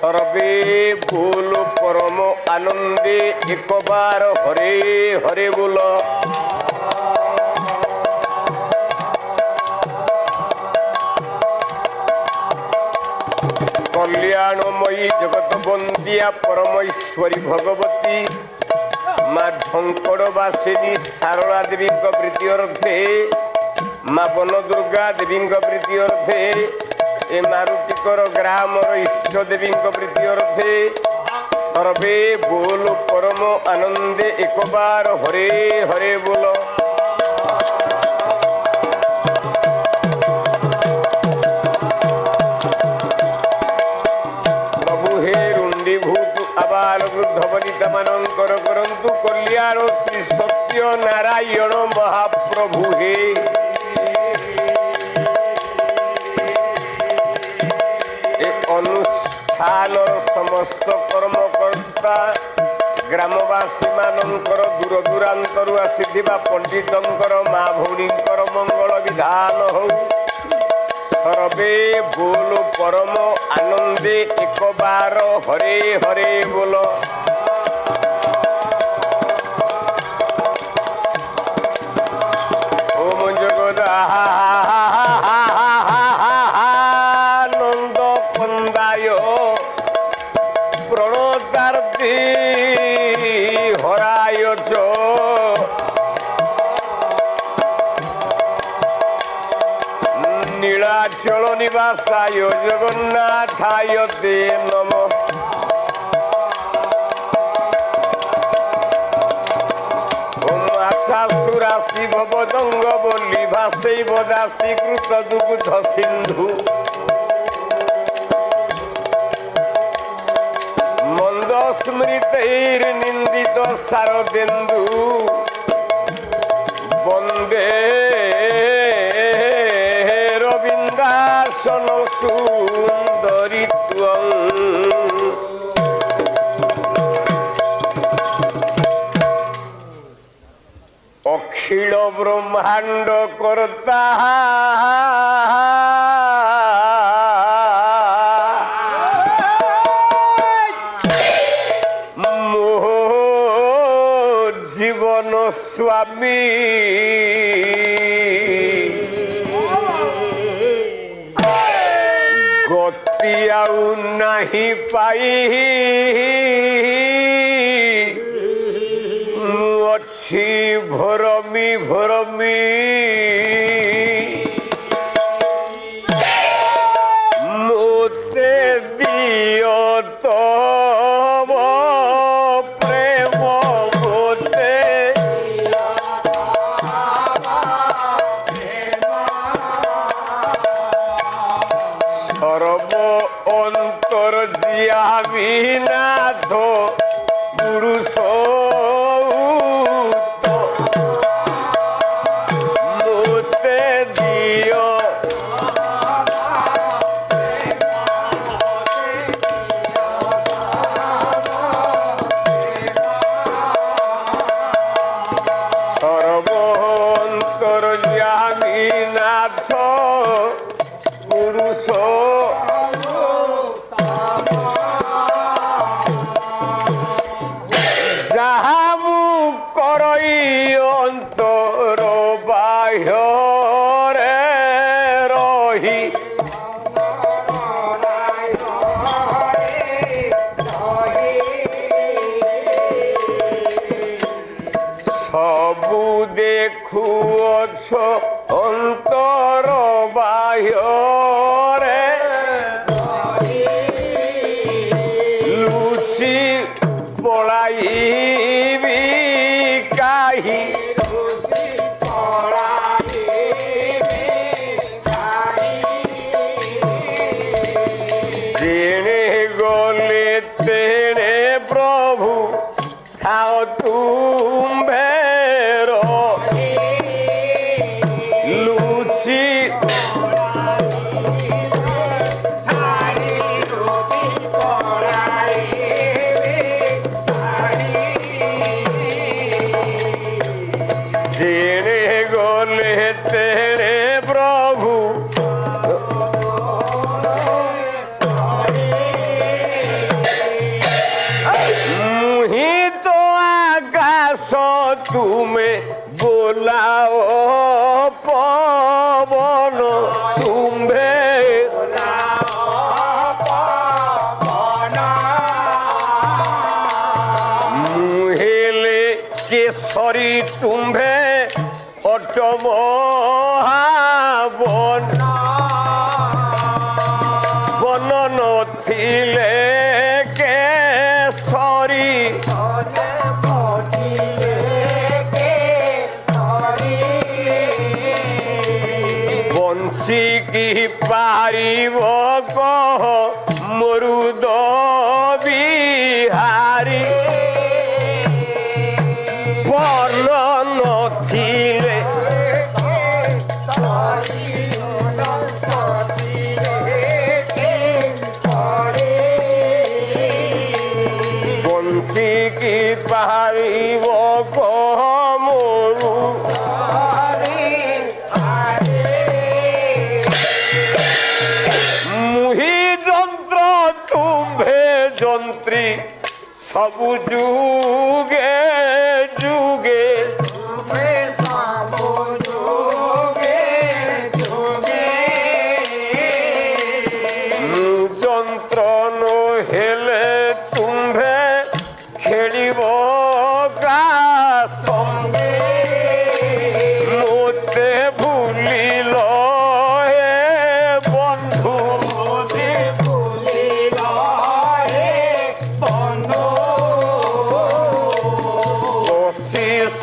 সর্বে ভুল পরম আনন্দে একবার হরে হরে বল। কল্যাণময়ী জগৎ বন্দিয়া পরমেশ্বরী ভগবতী মা ঝঙ্কড়বাসিনী সারଳା ଦେବୀଙ୍କ ପ୍ରୀତି ଅର୍ଥେ, ମା ବନ ଦୁର୍ଗା ଦେବୀଙ୍କ ପ୍ରୀତି ଅର୍ଥେ, ଏ ମାରୁତିକର ଗ୍ରାମର ଇଷ୍ଟ ଦେବୀଙ୍କ ପ୍ରୀତି ଅର୍ଥେ ସର୍ବେ ବୋଲ ପରମ ଆନନ୍ଦେ ଏକବାର ହରେ ହରେ ବୋଲ। আবাল বৃদ্ধ বনিতা ମାନଙ୍କର କରନ୍ତୁ କଲ୍ୟାଣ ଶ୍ରୀ ସତ୍ୟ ନାରାୟଣ ମହାପ୍ରଭୁ ହେ। ଏ ଅନୁଷ୍ଠାନର ସମସ୍ତ କର୍ମକର୍ତ୍ତା ଗ୍ରାମବାସୀ ମାନଙ୍କର ଦୂର ଦୂରାନ୍ତରୁ ଆସିଥିବା ପଣ୍ଡିତଙ୍କର ମା ଭଉଣୀଙ୍କର ମଙ୍ଗଳ ବିଧାନ ହଉ। সর্বে बोल परम आनंदे एकबार हरे हरे बोल। ओम जगदानंद कंदाय प्रणतार्ति हराय च নীলাচল নিবাসায় জগন্নাথায় তে নম। ওম আশাসুরাশি ভবদঙ্গ বলি ভাসেই বদাসী কৃত দুগ্ধ সিন্ধু মন্দ স্মৃতির নিন্দিত শারদেন্দু বন্দে রবীন্দ্রাসন সুন্দরিত্বং। অখিল ব্রহ্মাণ্ড কর্তা মোহ জীবন স্বামী গতি আউ নাহি পাই মু অছি ভরমি ভরমি মোতে দিও তব প্রেম মোতে সর্ব অন্তর জিয়া বিনাথ পুরুষ মোতে দিও সর্ব অন্তর জিয়া বিনাথ পুরুষ যাহা মু করই অন্তর বাহ্যরে রহি সবু দেখুছ অন্তর বাহ্যরে লুচি পড়াইবি কাহি যেনে গলে তেনে প্রভু খাও তুম্ভে লুচি যেনে গলে তেনে প্রভু तुम्हें बुलाओ पवन तुम्हें मुहेले केसरी तुम्हें অটমহাবন বনন থিলে কেশরী বঞ্চি কি পারিব কহ মরুদ বিহারী বর্ণ নথিলে বঞ্চি কি পারিব কহ মরু মুহি যন্ত্র তুম্ভে যন্ত্রী সবু যুগে যুগে যন্ত্র হেলে তুম্ভে খেলিব সঙ্গে মতে ভুলিল হে বন্ধু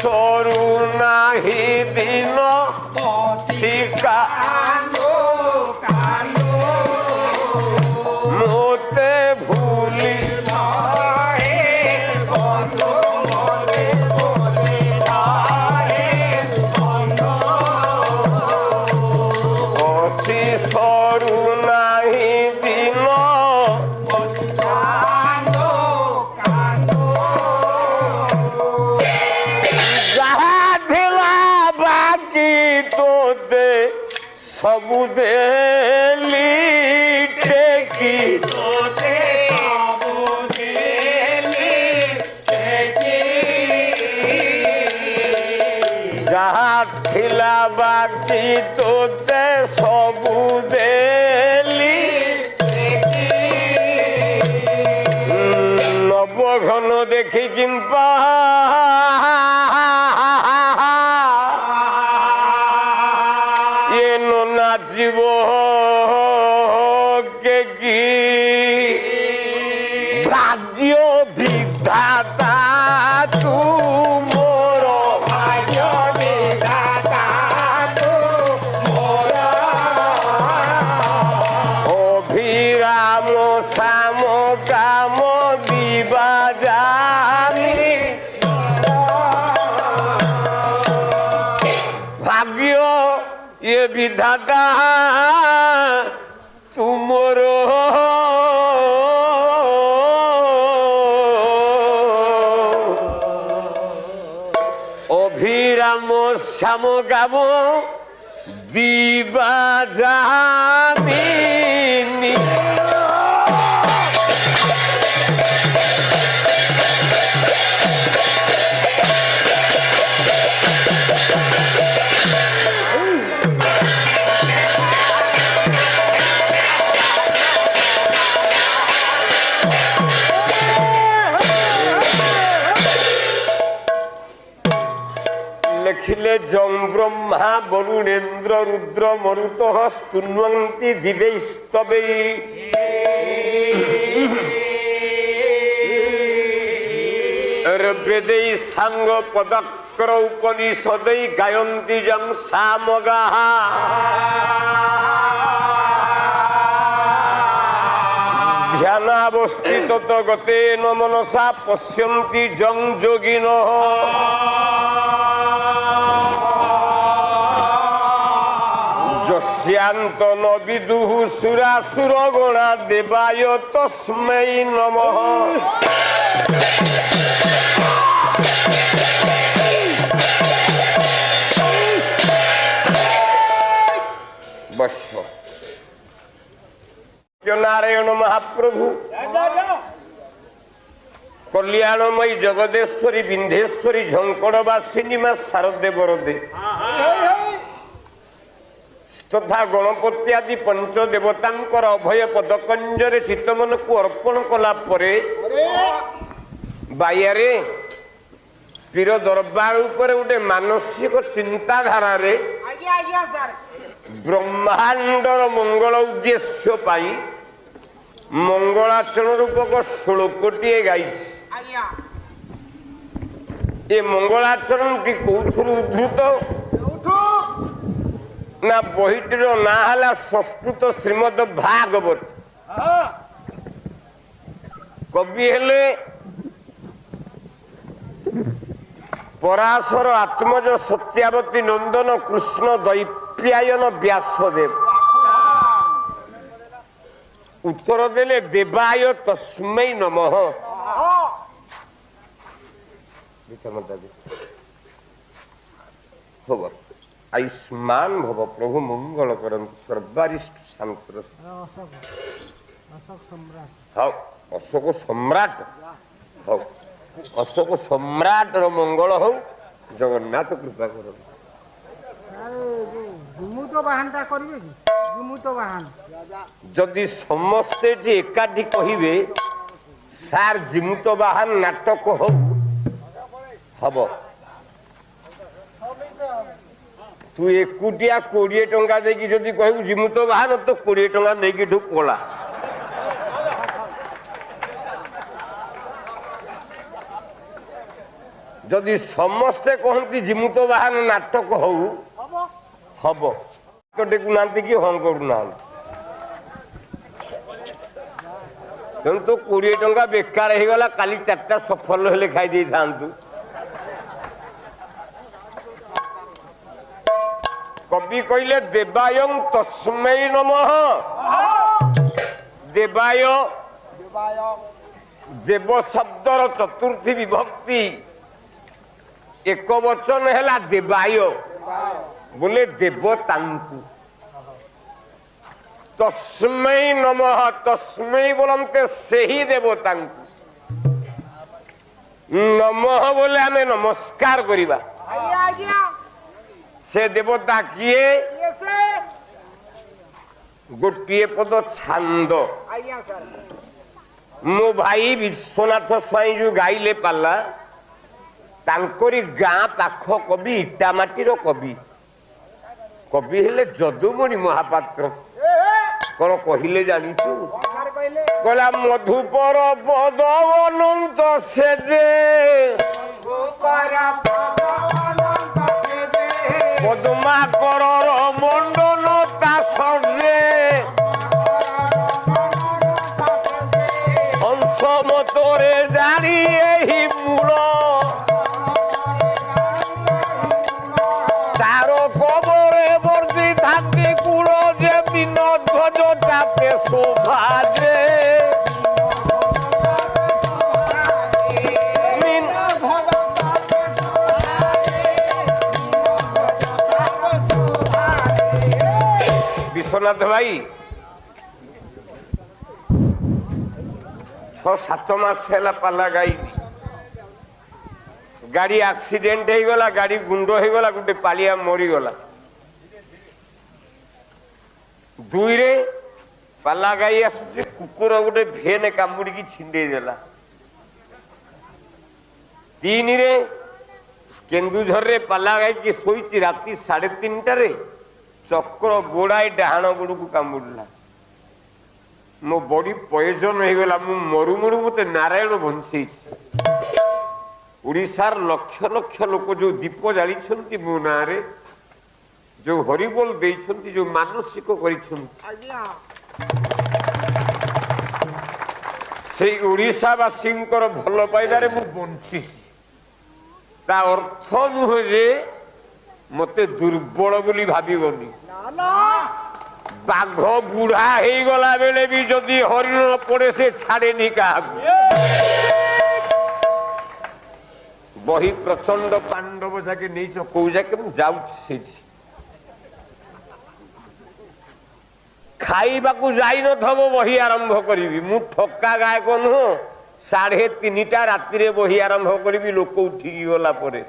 সরু নাহি দিন টিকা মতে ভুলি অতি সরু নাহি দিন सबु देली टेकी जहा थिला बाकी तोते सबु देली नवघन देखी किंपा नाचिब के की भाग्य विधाता तू मोर भाग्य विधाता तू मोर अभिराम श्याम काम दिवाजानी भाग्य ये विधाता तुमरो अभिराम श्याम गाम दिवाजामिनी लिखिले जं ब्रह्मा वरुणेन्द्र रुद्र मरुत स्तुन्वन्ति दिवैस्तवै ऋग्वेदै सांग पदक्र उपनिषदै गायन्ति जं सामगाः ध्यानावस्थित गतेन मनसा पश्यन्ति जं योगिनः यस्यांत न विदुः सुरासुर गणा देवाय तस्मै नमः बश्य नारायण महाप्रभु कल्याणमयी जगदेश्वरी विंध्येश्वरी झंकड़वासिनी मां शारदे बरदे तथा गणपति आदि पंचदेवतांकर अभय पदकंजरे चित्तमन को अर्पण कला परे बायारे पीर दरबार ऊपर गोटे मानसिक चिंताधारा रे ब्रह्मांडर मंगल उद्देश्य पाई मंगलाचरण रूपक श्लोकटीए गाई ये मंगलाचरण टी कौथुर उद्धृत ना बहिटर ना हला संस्कृत श्रीमद भागवत कवि हेले पराशर आत्मज सत्यावती नंदन कृष्ण दैप्यायन व्यासदेव उत्तर देले देवाय तस्मै नमः होगा आयुष्मान भव प्रभु मंगल करंतु सर्वारिष्ट शांत हाँ अशोक सम्राट हाँ अशोक सम्राट मंगल हो जगन्नाथ कृपा कर जदि समस्ते एकाठी कहिबे सार जिमुत बाहन नाटक हो हब तू एकुटिया 20 टंका देकी जदि कहबू जिमुत बाहन तो 20 टंका देकी ठू कोला जदि समस्ते कहती जिमुत बाहन नाटक हो हम तो टेकुना कि हाँ करूना तेणु तो 20 टंका बेकार हो गला काली 4टा सफल हेले खाई दे था कवि कहले देवाय तस्मै नमः देवाय देव शब्दर चतुर्थी विभक्ति एक वचन है देवाय बोले देवतांकु तस्मै नमः तस्मै बोलते से ही देवतांकु नमः बोले हमें नमस्कार करिबा से देवता किए गोटे पद छांद मो भाई विश्वनाथ स्वाई जो गाइले पाला तांकोरी गाँ पाख कवि इटामाटीर कवि कवि हेले जदुमणि महापात्र कौन कहले जानिचु कहला मधुपर पद अनंत से पद्मा कर मंडन तासरे हंस मतरे जानी एही मूल तार कबरे बर्दी धाती कूल जे बिन ध्वज चापे शोभाजे विश्वनाथ भाई 6-7 मास है पाला गाई गाड़ी एक्सीडेंट हो गला गाड़ी गुंड हो गला गोटे पालिया मरीगला 2 रे पाला गाई आसुचे कुकुर गोटे भेन कामुड़ी की छिंडे देला 3 रे केन्दुझर रे पाला गाई की सोईची राती 3:30 चक्र गोड़ाई डाण गोड़ को कामुड़ला मो बड़ी पयजन हो गला मरु मरु मत नारायण बंचे उड़ीसार लक्ष लक्ष लोक जो दीप जाली मो ना जो हरिबोल देइछंती जो मानसिक से उड़ीसावासी भल पाइबारे मु बंची ता अर्थ नुह जे मते दुर्बल बोली भाबीबनी बाघ बुढ़ा हो गला बेले भी जदि हरिण पड़े से छाड़े नहीं क्या बही प्रचंड पांडव जाके नहीं कौ जाके मुझे खाइबा को जाई न थबो बही आरंभ करी मु ठक्का गायक नुह 3:30 ରାତିରେ ବହି ଆରମ୍ଭ କରିବି ଲୋକ ଉଠିକି ଗଲା ପରେ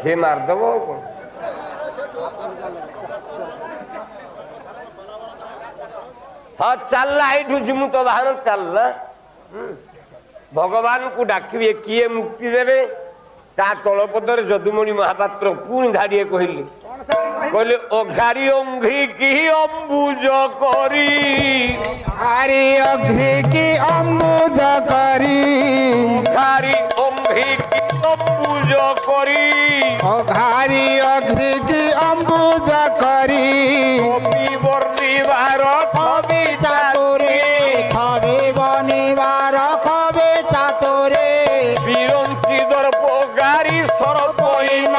ସେ ମାରିଦବ ଆଉ କଣ। ହଁ ଚାଲିଲା ଏଇଠୁ ଯିମୁ ତ ବାହାନ ଚାଲିଲା ଭଗବାନଙ୍କୁ ଡାକିବେ କିଏ ମୁକ୍ତି ଦେବେ ତା ତଳପଦରେ ଯଦୁମଣି ମହାପାତ୍ର ପୁଣି ଧାଡ଼ିଏ କହିଲେ କହିଲେ ଅଘାରି ଅଙ୍ଘ୍ରି କି ଅମ୍ବୁଜ କରି ଘାରି ଅଘ୍ରି କି ଅମ୍ବୁଜ କରି ଅଘାରି ଅଙ୍ଘ୍ରି କି ଅମ୍ବୁଜ କରି ଘାରି ଅଘ୍ରି କି ଅମ୍ବୁଜ କରି କବି ବର୍ଣ୍ଣିବାର କବି ଚାତୁରେ ଖবে বনিবার খবে চাতুরে বিরঞ্চি দর্প গারি সরপইন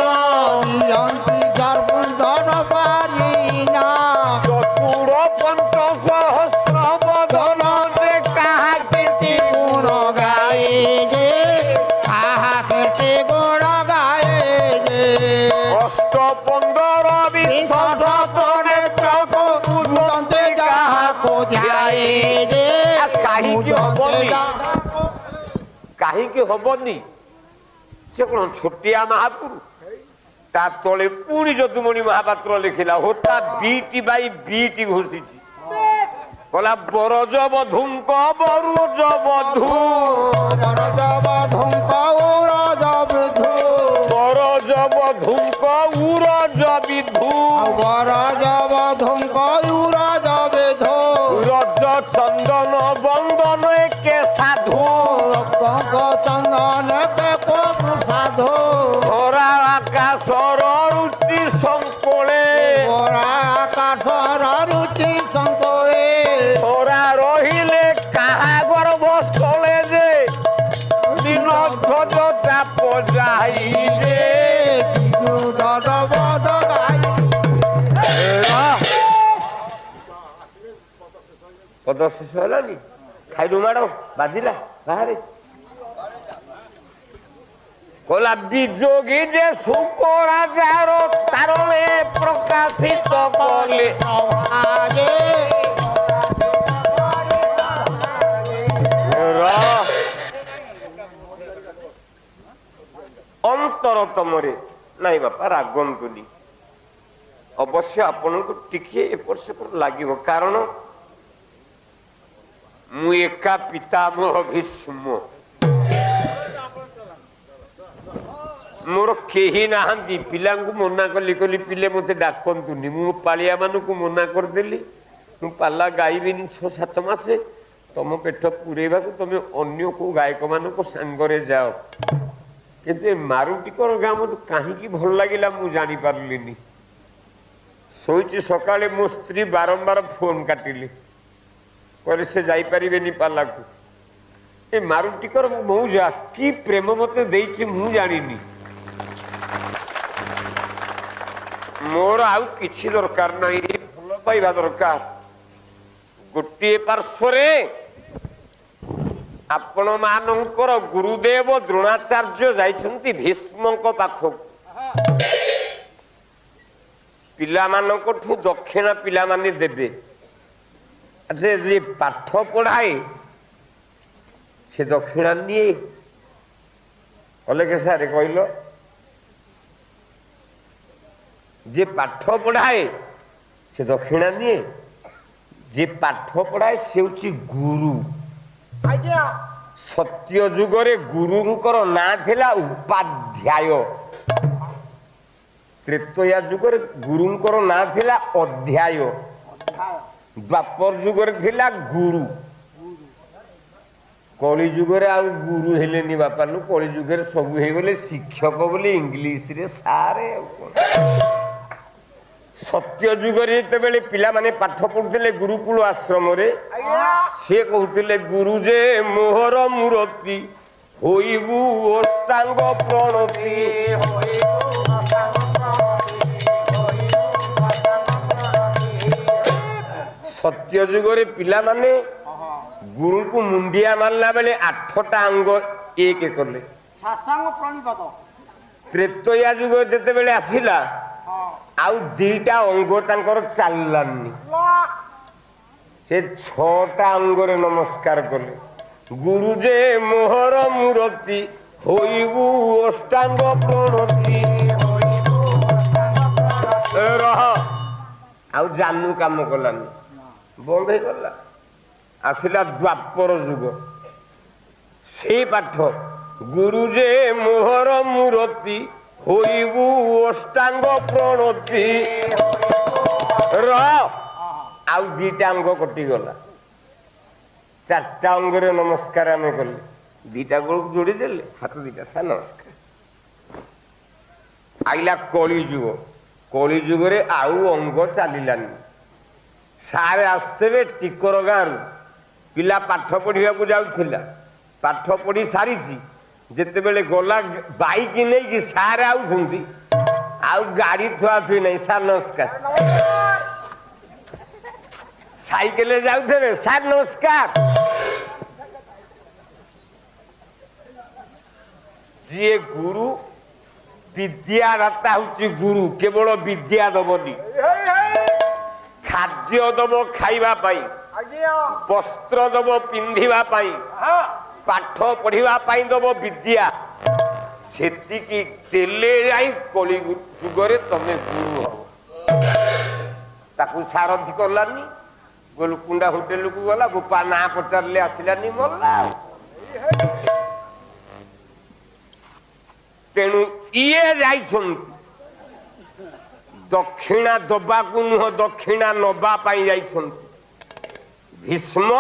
বিরঞ্চি দর্প পারিন চতুর পঞ্চ সহস্র বদন কাহা কীর্তি গুণ গায়ে যে কাহা কীর্তি গুণ গায়ে যে অষ্ট 15 বিংশতরে উদন্তে যাহাকো ধ্যায়ে যে কাহিঁকি হবনি সে কোন ছোটিয়া মহাপুরু তা তলে পুଣି যদুমণি মহাপাত্র লেখিলা হোতা বিটি বাই বিটি ঘোষিছি কলা বরজবধূঙ্ক বরজবধূ বরজবধূঙ্ক উরজবধূ বরজবধূঙ্ক উরজবিধূ বরজবধূঙ্ক উরজবিধূ রজ চন্দন বন্দন কে সাধু রক্ত চন্দন কে সাধু ধরা আকাশর রুচি সংকোলে ওরা আকাশর রুচি শঙ্করে ধরা রহিলে কাহা গর্ভ স্থলে যে দিন ধ্বজ চাপ যাই যে দরবদ গাই পদ শেষ হলানি খাইলু মাড় বাজিলা বাহারে কলা বিযোগী যে শুক রাজার তারণে প্রকাশিত কলে অন্তরতমরে নাই বাপা রাগନ୍ତୁନି অবশ্য আপনাকে টিকে এপট সেপট লাগিব কারণ মু একা পিতামহ ভীষ্ম মোর কেহি নাহান্তি পিলাঙ্কু মনা কলি কলি পিলে মতে ডাকନ୍ତୁନି মু পালিয়া মানুষ মনা করদেলি মু পালা গাইবিনি 6-7 মাসে তম পেট পুরেইবাকু তুমি অন্য কেউ গায়ক মানুষ সাঙ্গরে যাও কিন্তু মারুটিকর গাঁ মতো কাহিঁকি ভাল লাগিলা মু জানি পারলিনি শোইছি সকালে মো স্ত্রী বারম্বার ফোন কাটিলি কলে সে যাইপারিবেনি পালাকু এ মারুটিকর মৌজা কি প্রেম মতে দেইছি মু জানিনি মোর আউ কিছু দরকার নাই ভাল পাইবা দরকার গোটিয়ে পার্শ্বরে ଆପଣ ମାନଙ୍କର ଗୁରୁଦେବ ଦ୍ରୋଣାଚାର୍ଯ୍ୟ ଯାଇଛନ୍ତି ଭୀଷ୍ମଙ୍କ ପାଖକୁ ପିଲାମାନଙ୍କଠୁ ଦକ୍ଷିଣା ପିଲାମାନେ ଦେବେ ଆଚ୍ଛା ଯିଏ ପାଠ ପଢାଏ ସେ ଦକ୍ଷିଣା ନିଏ କଲେ କେ ସାରେ କହିଲ ଯିଏ ପାଠ ପଢାଏ ସେ ଦକ୍ଷିଣା ନିଏ ଯିଏ ପାଠ ପଢାଏ ସେ ହେଉଛି ଗୁରୁ ସତ୍ୟ ଯୁଗରେ ଗୁରୁଙ୍କର ନାଁ ଥିଲା ଉପାଧ୍ୟାୟ ତ୍ରେତୟା ଯୁଗରେ ଗୁରୁଙ୍କର ନାଁ ଥିଲା ଅଧ୍ୟାୟ ଦ୍ୱାପର ଯୁଗରେ ଥିଲା ଗୁରୁ କଳି ଯୁଗରେ ଆଉ ଗୁରୁ ହେଲେନି ବାପା ନୁ କଳି ଯୁଗରେ ସବୁ ହେଇଗଲେ ଶିକ୍ଷକ ବୋଲି ଇଂଲିଶରେ ସାରେ ଆଉ କଣ ସତ୍ୟ ଯୁଗରେ ଯେତେବେଳେ ପିଲାମାନେ ପାଠ ପଢୁଥିଲେ ଗୁରୁକୁଳ ଆଶ୍ରମରେ ସେ କହୁଥିଲେ ଗୁରୁ ଯେ ମୋହର ମୂରତି ହୋଇବୁ ଅଷ୍ଟାଙ୍ଗ ପ୍ରଣତି ସତ୍ୟ ଯୁଗରେ ପିଲାମାନେ ଗୁରୁଙ୍କୁ ମୁଣ୍ଡିଆ ମାରିଲା ବେଳେ 8ଟା ଅଙ୍ଗ ଏକ କଲେ ତ୍ରେତୟା ଯୁଗ ଯେତେବେଳେ ଆସିଲା ଆଉ 2ଟା ଅଙ୍ଗ ତାଙ୍କର ଚାଲିଲାନି ସେ 6ଟା ଅଙ୍ଗରେ ନମସ୍କାର କଲେ। ଗୁରୁ ଯେ ମୋହର ମୂରତି ହୋଇବୁ ଅଷ୍ଟାଙ୍ଗ ପ୍ରଣତି। ରହ ଆଉ ଜାନୁ କାମ କଲାନି, ବନ୍ଦ ହେଇଗଲା। ଆସିଲା ଦ୍ୱାପର ଯୁଗ, ସେଇ ପାଠ ଗୁରୁ ଯେ ମୋହର ମୂରତି ହୋଇବୁ ଅଷ୍ଟାଙ୍ଗ ପ୍ରଣତି। ଆଉ 2ଟା ଅଙ୍ଗ କଟିଗଲା। 4ଟା ଅଙ୍ଗରେ ନମସ୍କାର ଆମେ କଲେ, 2ଟା ଗୋଳକୁ ଯୋଡ଼ିଦେଲେ, ହାତ 2ଟା ସାର୍ ନମସ୍କାର। ଆଇଲା କଳି ଯୁଗ। କଳି ଯୁଗରେ ଆଉ ଅଙ୍ଗ ଚାଲିଲାନି। ସାରେ ଆସୁଥିବେ ଟିକର ଗାଁରୁ, ପିଲା ପାଠ ପଢିବାକୁ ଯାଉଥିଲା, ପାଠ ପଢି ସାରିଛି, ଯେତେବେଳେ ଗଲା ବାଇକ ନେଇକି ସାରେ ଆଉଛନ୍ତି, ଆଉ ଗାଡି ଥୁଆ ଥୁଇ ନାହିଁ, ସାର୍ ନମସ୍କାର। ସାଇକେଲରେ ଯାଉଥିବେ, ସାର୍ ନମସ୍କାର। ଯିଏ ଗୁରୁ, ବିଦ୍ୟାଦାତା ହଉଛି ଗୁରୁ, କେବଳ ବିଦ୍ୟା ଦବନି, ଖାଦ୍ୟ ଦବ ଖାଇବା ପାଇଁ, ବସ୍ତ୍ର ଦବ ପିନ୍ଧିବା ପାଇଁ, ପାଠ ପଢିବା ପାଇଁ ଦବ ବିଦ୍ୟା। ସେତିକି ଦେଲେ ଯାଇ କଳି ଯୁଗରେ ତମେ ଗୁରୁ ହବ। ତାକୁ ସାରଥି କଲାନି, ଗୋଲକୁଣ୍ଡା ହୋଟେଲକୁ ଗଲା, ଗୋପା ନାଁ ପଚାରିଲେ ଆସିଲାନି, ମଲା। ତେଣୁ ଇଏ ଯାଇଛନ୍ତି ଦକ୍ଷିଣା ଦବାକୁ ନୁହଁ, ଦକ୍ଷିଣା ନବା ପାଇଁ ଯାଇଛନ୍ତି। ଭୀଷ୍ମ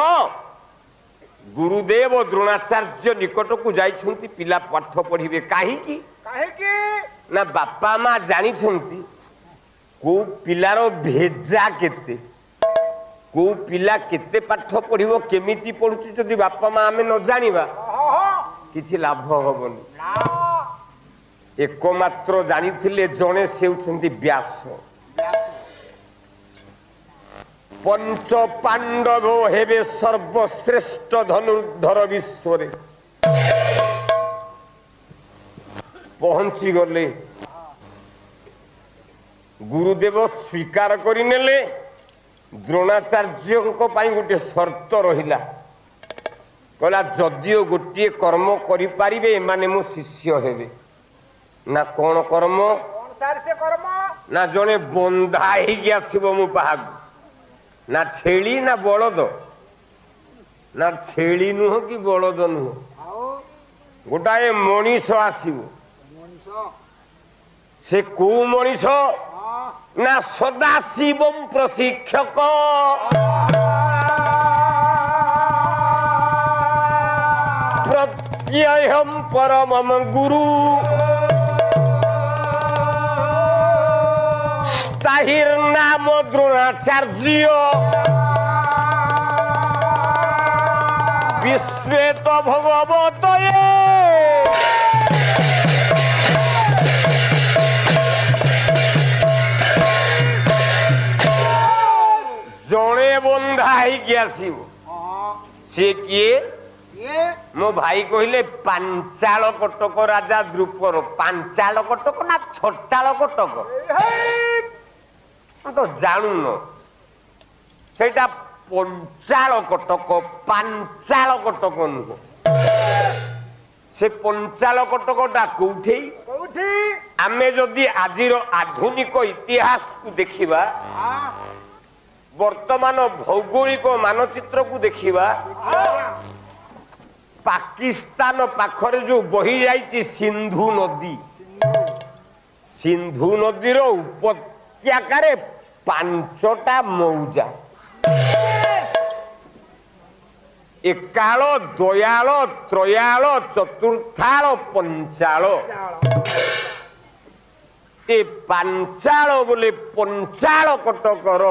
ଗୁରୁଦେବ ଦ୍ରୋଣାଚାର୍ଯ୍ୟ ନିକଟକୁ ଯାଇଛନ୍ତି, ପିଲା ପାଠ ପଢିବେ। କାହିଁକି? ନା ବାପା ମା ଜାଣିଛନ୍ତି କୋଉ ପିଲାର ଭେଜା କେତେ, କୋଉ ପିଲା କେତେ ପାଠ ପଢିବ, କେମିତି ପଢୁଛି। ଯଦି ବାପା ମା ଆମେ ନ ଜାଣିବା କିଛି ଲାଭ ହବନି। ଏକମାତ୍ର ଜାଣିଥିଲେ ଜଣେ, ସେ ହେଉଛନ୍ତି ବ୍ୟାସ। ପଞ୍ଚ ପାଣ୍ଡବ ହେବେ ସର୍ବଶ୍ରେଷ୍ଠ ଧନୁର୍ଦ୍ଧର ବିଶ୍ୱରେ। ପହଞ୍ଚିଗଲେ, ଗୁରୁଦେବ ସ୍ୱୀକାର କରିନେଲେ। ଦ୍ରୋଣାଚାର୍ଯ୍ୟଙ୍କ ପାଇଁ ଗୋଟେ ସର୍ତ୍ତ ରହିଲା, କହିଲା ଯଦିଓ ଗୋଟିଏ କର୍ମ କରିପାରିବେ ଏମାନେ ମୋ ଶିଷ୍ୟ ହେବେ। ନା କଣ କର୍ମ? ନା ଜଣେ ବନ୍ଧା ହେଇକି ଆସିବ ମୋ ପାହାକୁ, ନା ଛେଳି ନା ବଳଦ, ନା ଛେଳି ନୁହଁ କି ବଳଦ ନୁହଁ, ଗୋଟାଏ ମଣିଷ ଆସିବ। ସେ କୋଉ ମଣିଷ? ନା ସଦାଶିବମ୍ ପ୍ରଶିକ୍ଷକ। ପ୍ରତ୍ୟୟମ୍ ପରମମ୍ ଗୁରୁ ତାହିର ନାମ ଦ୍ରୋଣାଚାର୍ଯ୍ୟ। ବିଶ୍ବେତ ଭଗବତୟେ ଜଣେ ବନ୍ଧା ହେଇକି ଆସିବ। ସେ କିଏ? ମୋ ଭାଇ କହିଲେ ପାଞ୍ଚାଳ କଟକ ରାଜା ଦ୍ରୁପଦ। ପାଞ୍ଚାଳ କଟକ ନା ଛଟାଳ କଟକ ତ ଜାଣୁନ, ସେଇଟା ପଞ୍ଚାଳ କଟକ, ପାଞ୍ଚାଳ କଟକ ନୁହଁ। ସେ ପଞ୍ଚାଳ କଟକଟା କୋଉଠି? ଆମେ ଯଦି ଆଜିର ଆଧୁନିକ ଇତିହାସକୁ ଦେଖିବା, ବର୍ତ୍ତମାନ ଭୌଗୋଳିକ ମାନଚିତ୍ରକୁ ଦେଖିବା, ପାକିସ୍ତାନ ପାଖରେ ଯୋଉ ବହି ଯାଇଛି ସିନ୍ଧୁ ନଦୀ, ସିନ୍ଧୁ ନଦୀର ଉପତ୍ୟକାରେ 5ଟା ମୌଜା, ଏକାଳ, ଦୟାଳ, ତ୍ରୟାଳ, ଚତୁର୍ଥାଳ, ପଞ୍ଚାଳ। ଏ ପାଞ୍ଚାଳ ବୋଲେ ପଞ୍ଚାଳ କଟକର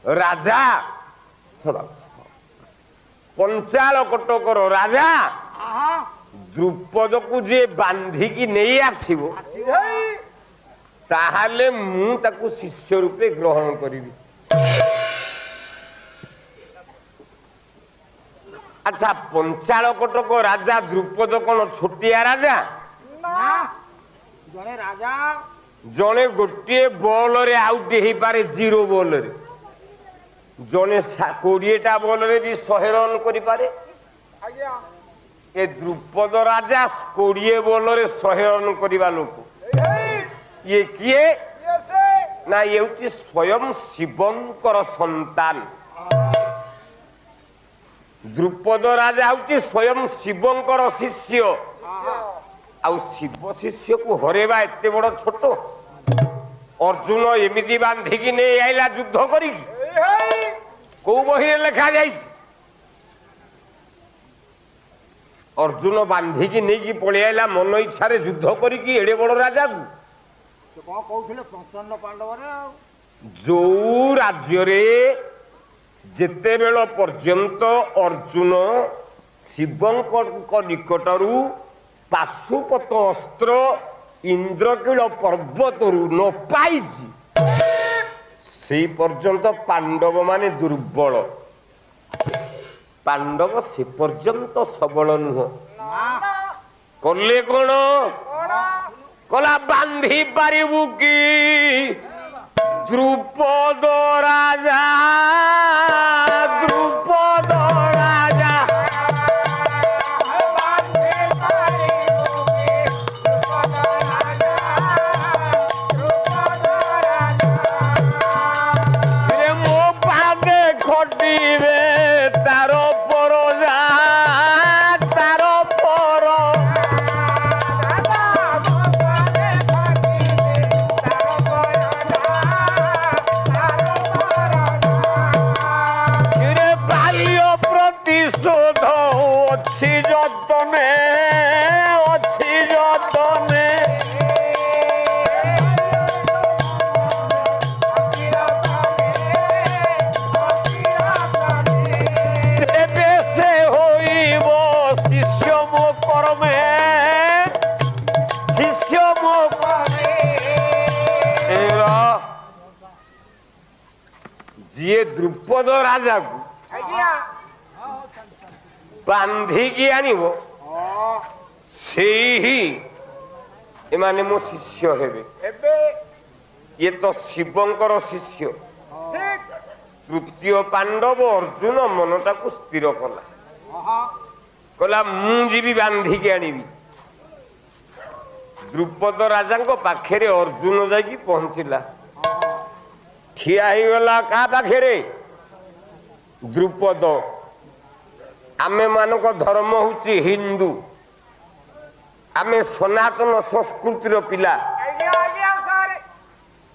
ରାଜା, ପଞ୍ଚାଳ କଟକର ରାଜା ଦ୍ରୁପଦକୁ ଯିଏ ବାନ୍ଧିକି ନେଇ ଆସିବ, ତାହେଲେ ମୁଁ ତାକୁ ଶିଷ୍ୟ ରୂପେ ଗ୍ରହଣ କରିବି। ଆଚ୍ଛା, ପଞ୍ଚାଳ କଟକ ରାଜା ଦ୍ରୁପଦ କଣ ଛୋଟିଆ ରାଜା? ଜଣେ ଗୋଟିଏ ବଲରେ ଆଉଟ୍ ହେଇପାରେ, 0 ବଲରେ। ଜଣେ 20ଟା ବଲରେ ବି 100 ରନ୍ କରିପାରେ। ଏ ଦ୍ରୁପଦ ରାଜା 20 ବଲରେ 100 ରନ୍ କରିବା ଲୋକ। ଇଏ କିଏ ନା ଇଏ ହେଉଛି ସ୍ୱୟଂ ଶିବଙ୍କର ସନ୍ତାନ। ଦ୍ରୁପଦ ରାଜା ହେଉଛି ସ୍ୱୟଂ ଶିବଙ୍କର ଶିଷ୍ୟ। ଆଉ ଶିବ ଶିଷ୍ୟକୁ ହରେଇବା ଏତେ ବଡ ଛୋଟ। ଅର୍ଜୁନ ଏମିତି ବାନ୍ଧିକି ନେଇ ଆଇଲା ଯୁଦ୍ଧ କରିକି। କୋଉ ବହିରେ ଲେଖା ଯାଇଛି? ଅର୍ଜୁନ ବାନ୍ଧିକି ନେଇକି ପଳେଇ ଆଇଲା ମନ ଇଚ୍ଛାରେ ଯୁଦ୍ଧ କରିକି ଏଡେ ବଡ ରାଜାକୁ। କଣ କହୁଥିଲେ 55 ପାଣ୍ଡବରେ ଆଉ ଯୋଉ ରାଜ୍ୟରେ ଯେତେବେଳ ପର୍ଯ୍ୟନ୍ତ ଅର୍ଜୁନ ଶିବଙ୍କ ନିକଟରୁ ପାଶୁପତ ଅସ୍ତ୍ର ଇନ୍ଦ୍ରକୀଳ ପର୍ବତରୁ ନ ପାଇଛି ସେଇ ପର୍ଯ୍ୟନ୍ତ ପାଣ୍ଡବ ମାନେ ଦୁର୍ବଳ। ପାଣ୍ଡବ ସେ ପର୍ଯ୍ୟନ୍ତ ସବଳ ନୁହଁ। କଲେ କଣ କଲା ବାନ୍ଧି ପାରିବୁ କି ଦ୍ରୁପଦ ରାଜା ଦ୍ରୁପଦ ରାଜା ମୋ ପାଦେ ଖଟିବେ ତାର ପରଜା ତାର ପର ପ୍ରତିଶୋଧ ଅଛି ଯତନେ ଅଛି ଯତନେ ଏବେ ସେ ହୋଇବ ଶିଷ୍ୟ ମୋ କର୍ମେ ଶିଷ୍ୟ ମୋ ଯିଏ ଦ୍ରୁପଦ ରାଜାକୁ ବାନ୍ଧିକି ଆଣିବ ସେଇ ଏମାନେ ମୋ ଶିଷ୍ୟ ହେବେ। ଇଏ ତ ଶିବଙ୍କର ଶିଷ୍ୟ। ତୃତୀୟ ପାଣ୍ଡବ ଅର୍ଜୁନ ମନଟାକୁ ସ୍ଥିର କଲା। କହିଲା ମୁଁ ଯିବି ବାନ୍ଧିକି ଆଣିବି। ଦ୍ରୁପଦ ରାଜାଙ୍କ ପାଖରେ ଅର୍ଜୁନ ଯାଇକି ପହଞ୍ଚିଲା। ଠିଆ ହେଇଗଲା କାହା ପାଖରେ? ଦ୍ରୁପଦ। ଆମେ ମାନଙ୍କ ଧର୍ମ ହଉଛି ହିନ୍ଦୁ। ଆମେ ସନାତନ ସଂସ୍କୃତିର ପିଲା।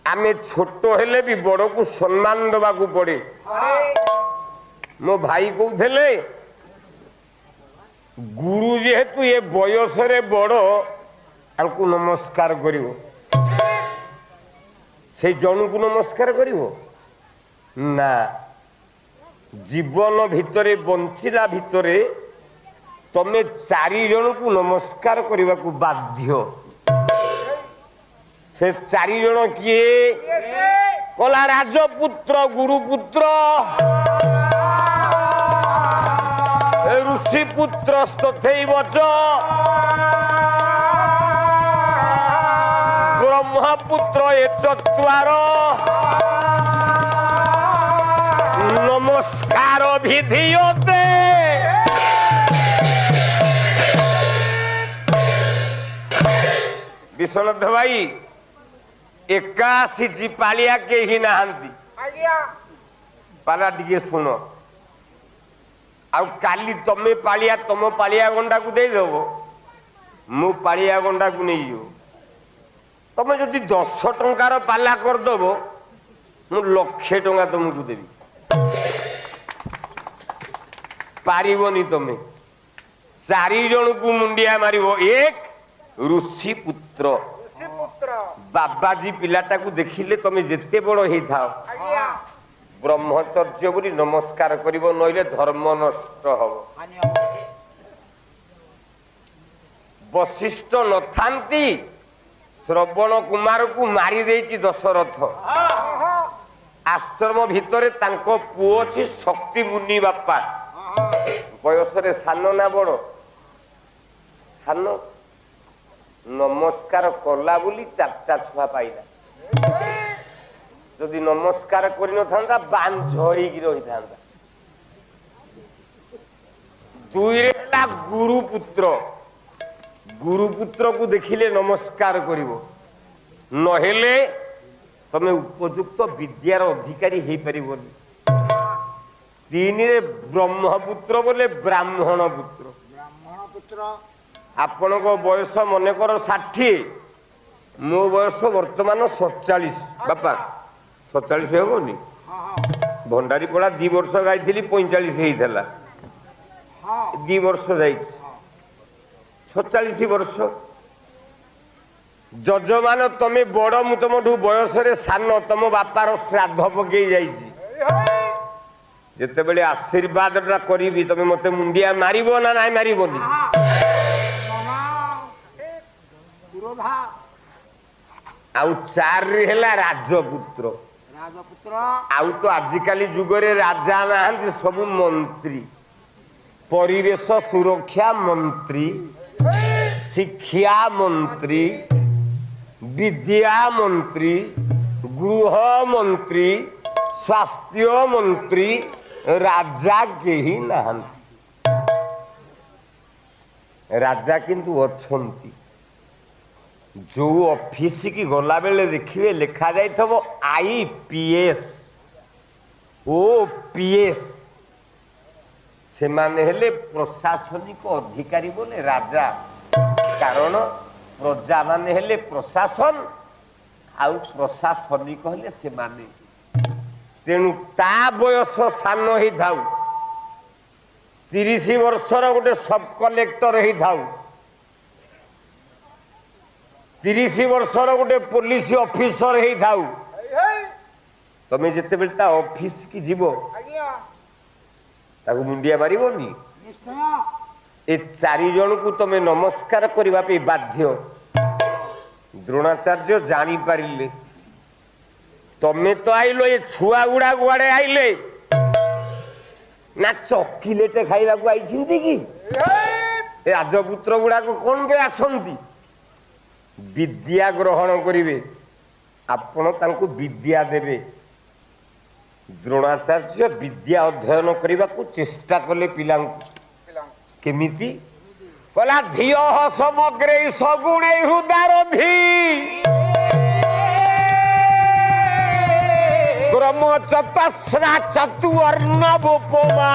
ଆମେ ଛୋଟ ହେଲେ ବି ବଡକୁ ସମ୍ମାନ ଦେବାକୁ ପଡେ। ମୋ ଭାଇ କହୁଥିଲେ ଗୁରୁ ଯେହେତୁ ଏ ବୟସରେ ବଡ ତାଙ୍କୁ ନମସ୍କାର କରିବ। ସେଇ ଜଣକୁ ନମସ୍କାର କରିବ ନା। ଜୀବନ ଭିତରେ ବଞ୍ଚିଲା ଭିତରେ ତମେ 4 ଜଣକୁ ନମସ୍କାର କରିବାକୁ ବାଧ୍ୟ। ସେ 4 ଜଣ କିଏ? କଲା ରାଜପୁତ୍ର ଗୁରୁପୁତ୍ର ଋଷିପୁତ୍ର ସ୍ତଥୈବଚ ବ୍ରହ୍ମପୁତ୍ର ଏ 4 ନମସ୍କାର ବିଧିୟତେ। ବିଶ୍ୱନାଥ ଭାଇ 81 ପାଳିଆ କେହି ନାହାନ୍ତି। ପାଲା ଟିକେ ଶୁଣ। ଆଉ କାଲି ତମେ ପାଳିଆ ତମ ପାଳିଆ ଗଣ୍ଡାକୁ ଦେଇଦବ, ମୁଁ ପାଳିଆ ଗଣ୍ଡାକୁ ନେଇଯିବ। ତମେ ଯଦି 10 ଟଙ୍କାର ପାଲା କରିଦବ ମୁଁ 1,00,000 ଟଙ୍କା ତମକୁ ଦେବି। ପାରିବନି ତମେ। 4 ଜଣକୁ ମୁଣ୍ଡିଆ ମାରିବ। 1 ଋଷିପୁତ୍ର। ବାବାଜୀ ପିଲାଟାକୁ ଦେଖିଲେ ତମେ ଯେତେ ବଡ ହେଇଥାଅ ବ୍ରହ୍ମଚର୍ଯ୍ୟ ବୋଲି ନମସ୍କାର କରିବ, ନଇଲେ ଧର୍ମ ନଷ୍ଟ ହବ। ବଶିଷ୍ଠ ନଥାନ୍ତି ଶ୍ରବଣ କୁମାରକୁ ମାରି ଦେଇଛି ଦଶରଥ। ଆଶ୍ରମ ଭିତରେ ତାଙ୍କ ପୁଅ ଅଛି ଶକ୍ତି ମୁନି ବାପା। ବୟସରେ ସାନ ନା ବଡ? ସାନ। ନମସ୍କାର କଲା ବୋଲି 4ଟା ଛୁଆ ପାଇଲା। যদি নমস্কার করে নথান্তা বাঞ্ঝ হইকি রহিথান্তা। দুইরে ହେଲା ଗୁରୁପୁତ୍ର। ଗୁରୁପୁତ୍ରକୁ ଦେଖିଲେ ନମସ୍କାର କରିବ, ନହେଲେ ତମେ ଉପଯୁକ୍ତ ବିଦ୍ୟାର ଅଧିକାରୀ ହେଇପାରିବନି। ତିନିରେ ବ୍ରହ୍ମପୁତ୍ର ବୋଲେ ବ୍ରାହ୍ମଣ ପୁତ୍ର। ବ୍ରାହ୍ମଣ ପୁତ୍ର। ଆପଣଙ୍କ ବୟସ ମନେକର 60, ମୋ ବୟସ ବର୍ତ୍ତମାନ 47। ବାପା 47 ହେବନି? ଭଣ୍ଡାରୀ ପଡ଼ା 2 ବର୍ଷ ଗାଇଥିଲି 45 ହେଇଥିଲା, 2 ବର୍ଷ ଯାଇଛି 46 ବର୍ଷ। ଯଜମାନ ତମେ ବଡ଼, ମୁଁ ତମଠୁ ବୟସରେ ସାନ, ତମ ବାପାର ଶ୍ରାଦ୍ଧ ପକେଇ ଯାଇଛି। ଯେତେବେଳେ ଆଶୀର୍ବାଦଟା କରିବି ତମେ ମତେ ମୁଣ୍ଡିଆ ମାରିବ ନା ନାଇଁ ମାରିବନି? ଆଉ 4ରେ ହେଲା ରାଜପୁତ୍ର। ରାଜପୁତ୍ର। ଆଉ ତ ଆଜିକାଲି ଯୁଗରେ ରାଜା ନାହାନ୍ତି, ସବୁ ମନ୍ତ୍ରୀ। ପରିବେଶ ସୁରକ୍ଷା ମନ୍ତ୍ରୀ, ଶିକ୍ଷା ମନ୍ତ୍ରୀ, ବିଦ୍ୟା ମନ୍ତ୍ରୀ, ଗୃହ ମନ୍ତ୍ରୀ, ସ୍ୱାସ୍ଥ୍ୟ ମନ୍ତ୍ରୀ, ରାଜା କେହି ନାହାନ୍ତି। ରାଜା କିନ୍ତୁ ଅଛନ୍ତି। ଯୋଉ ଅଫିସ କି ଗଲାବେଳେ ଦେଖିବେ ଲେଖା ଯାଇଥିବ IPS, OPS, ସେମାନେ ହେଲେ ପ୍ରଶାସନିକ ଅଧିକାରୀ ବୋଲେ ରାଜା। କାରଣ ପ୍ରଜା ମାନେ ହେଲେ ପ୍ରଶାସନ, ଆଉ ପ୍ରଶାସନିକ ହେଲେ ସେମାନେ। ତେଣୁ ତା ବୟସ ସାନ ହେଇଥାଉ, 30 ବର୍ଷର ଗୋଟେ ସବ୍ କଲେକ୍ଟର ହେଇଥାଉ, 30 ବର୍ଷର ଗୋଟେ ପୋଲିସ ଅଫିସର ହେଇଥାଉ, ତମେ ଯେତେବେଳେ ତା ଅଫିସ କି ଯିବ ତାକୁ ମୁଣ୍ଡିଆ ମାରିବନି? ଏ 4 ଜଣକୁ ତମେ ନମସ୍କାର କରିବା ପାଇଁ ବାଧ୍ୟ। ଦ୍ରୋଣାଚାର୍ଯ୍ୟ ଜାଣିପାରିଲେ ତମେ ତ ଆଇଲ, ଏ ଛୁଆ ଗୁଡା କୁଆଡେ ଆଇଲେ ନା ଚକିଲେଟ ଖାଇବାକୁ ଆଇଛନ୍ତି କି? ରାଜପୁତ୍ର ଗୁଡାକ କଣ ପାଇଁ ଆସନ୍ତି? ବିଦ୍ୟା ଗ୍ରହଣ କରିବେ, ଆପଣ ତାଙ୍କୁ ବିଦ୍ୟା ଦେବେ। ଦ୍ରୋଣାଚାର୍ଯ୍ୟ ବିଦ୍ୟା ଅଧ୍ୟୟନ କରିବାକୁ ଚେଷ୍ଟା କଲେ ପିଲାଙ୍କୁ। କେମିତି? କହିଲା ଧିୟ ସମଗ୍ରେ ସଗୁଣେ ହୃଦାରଧି, କ୍ରମ ଚତସ୍ରା ଚତୁର୍ଣ୍ଣବୋପମା,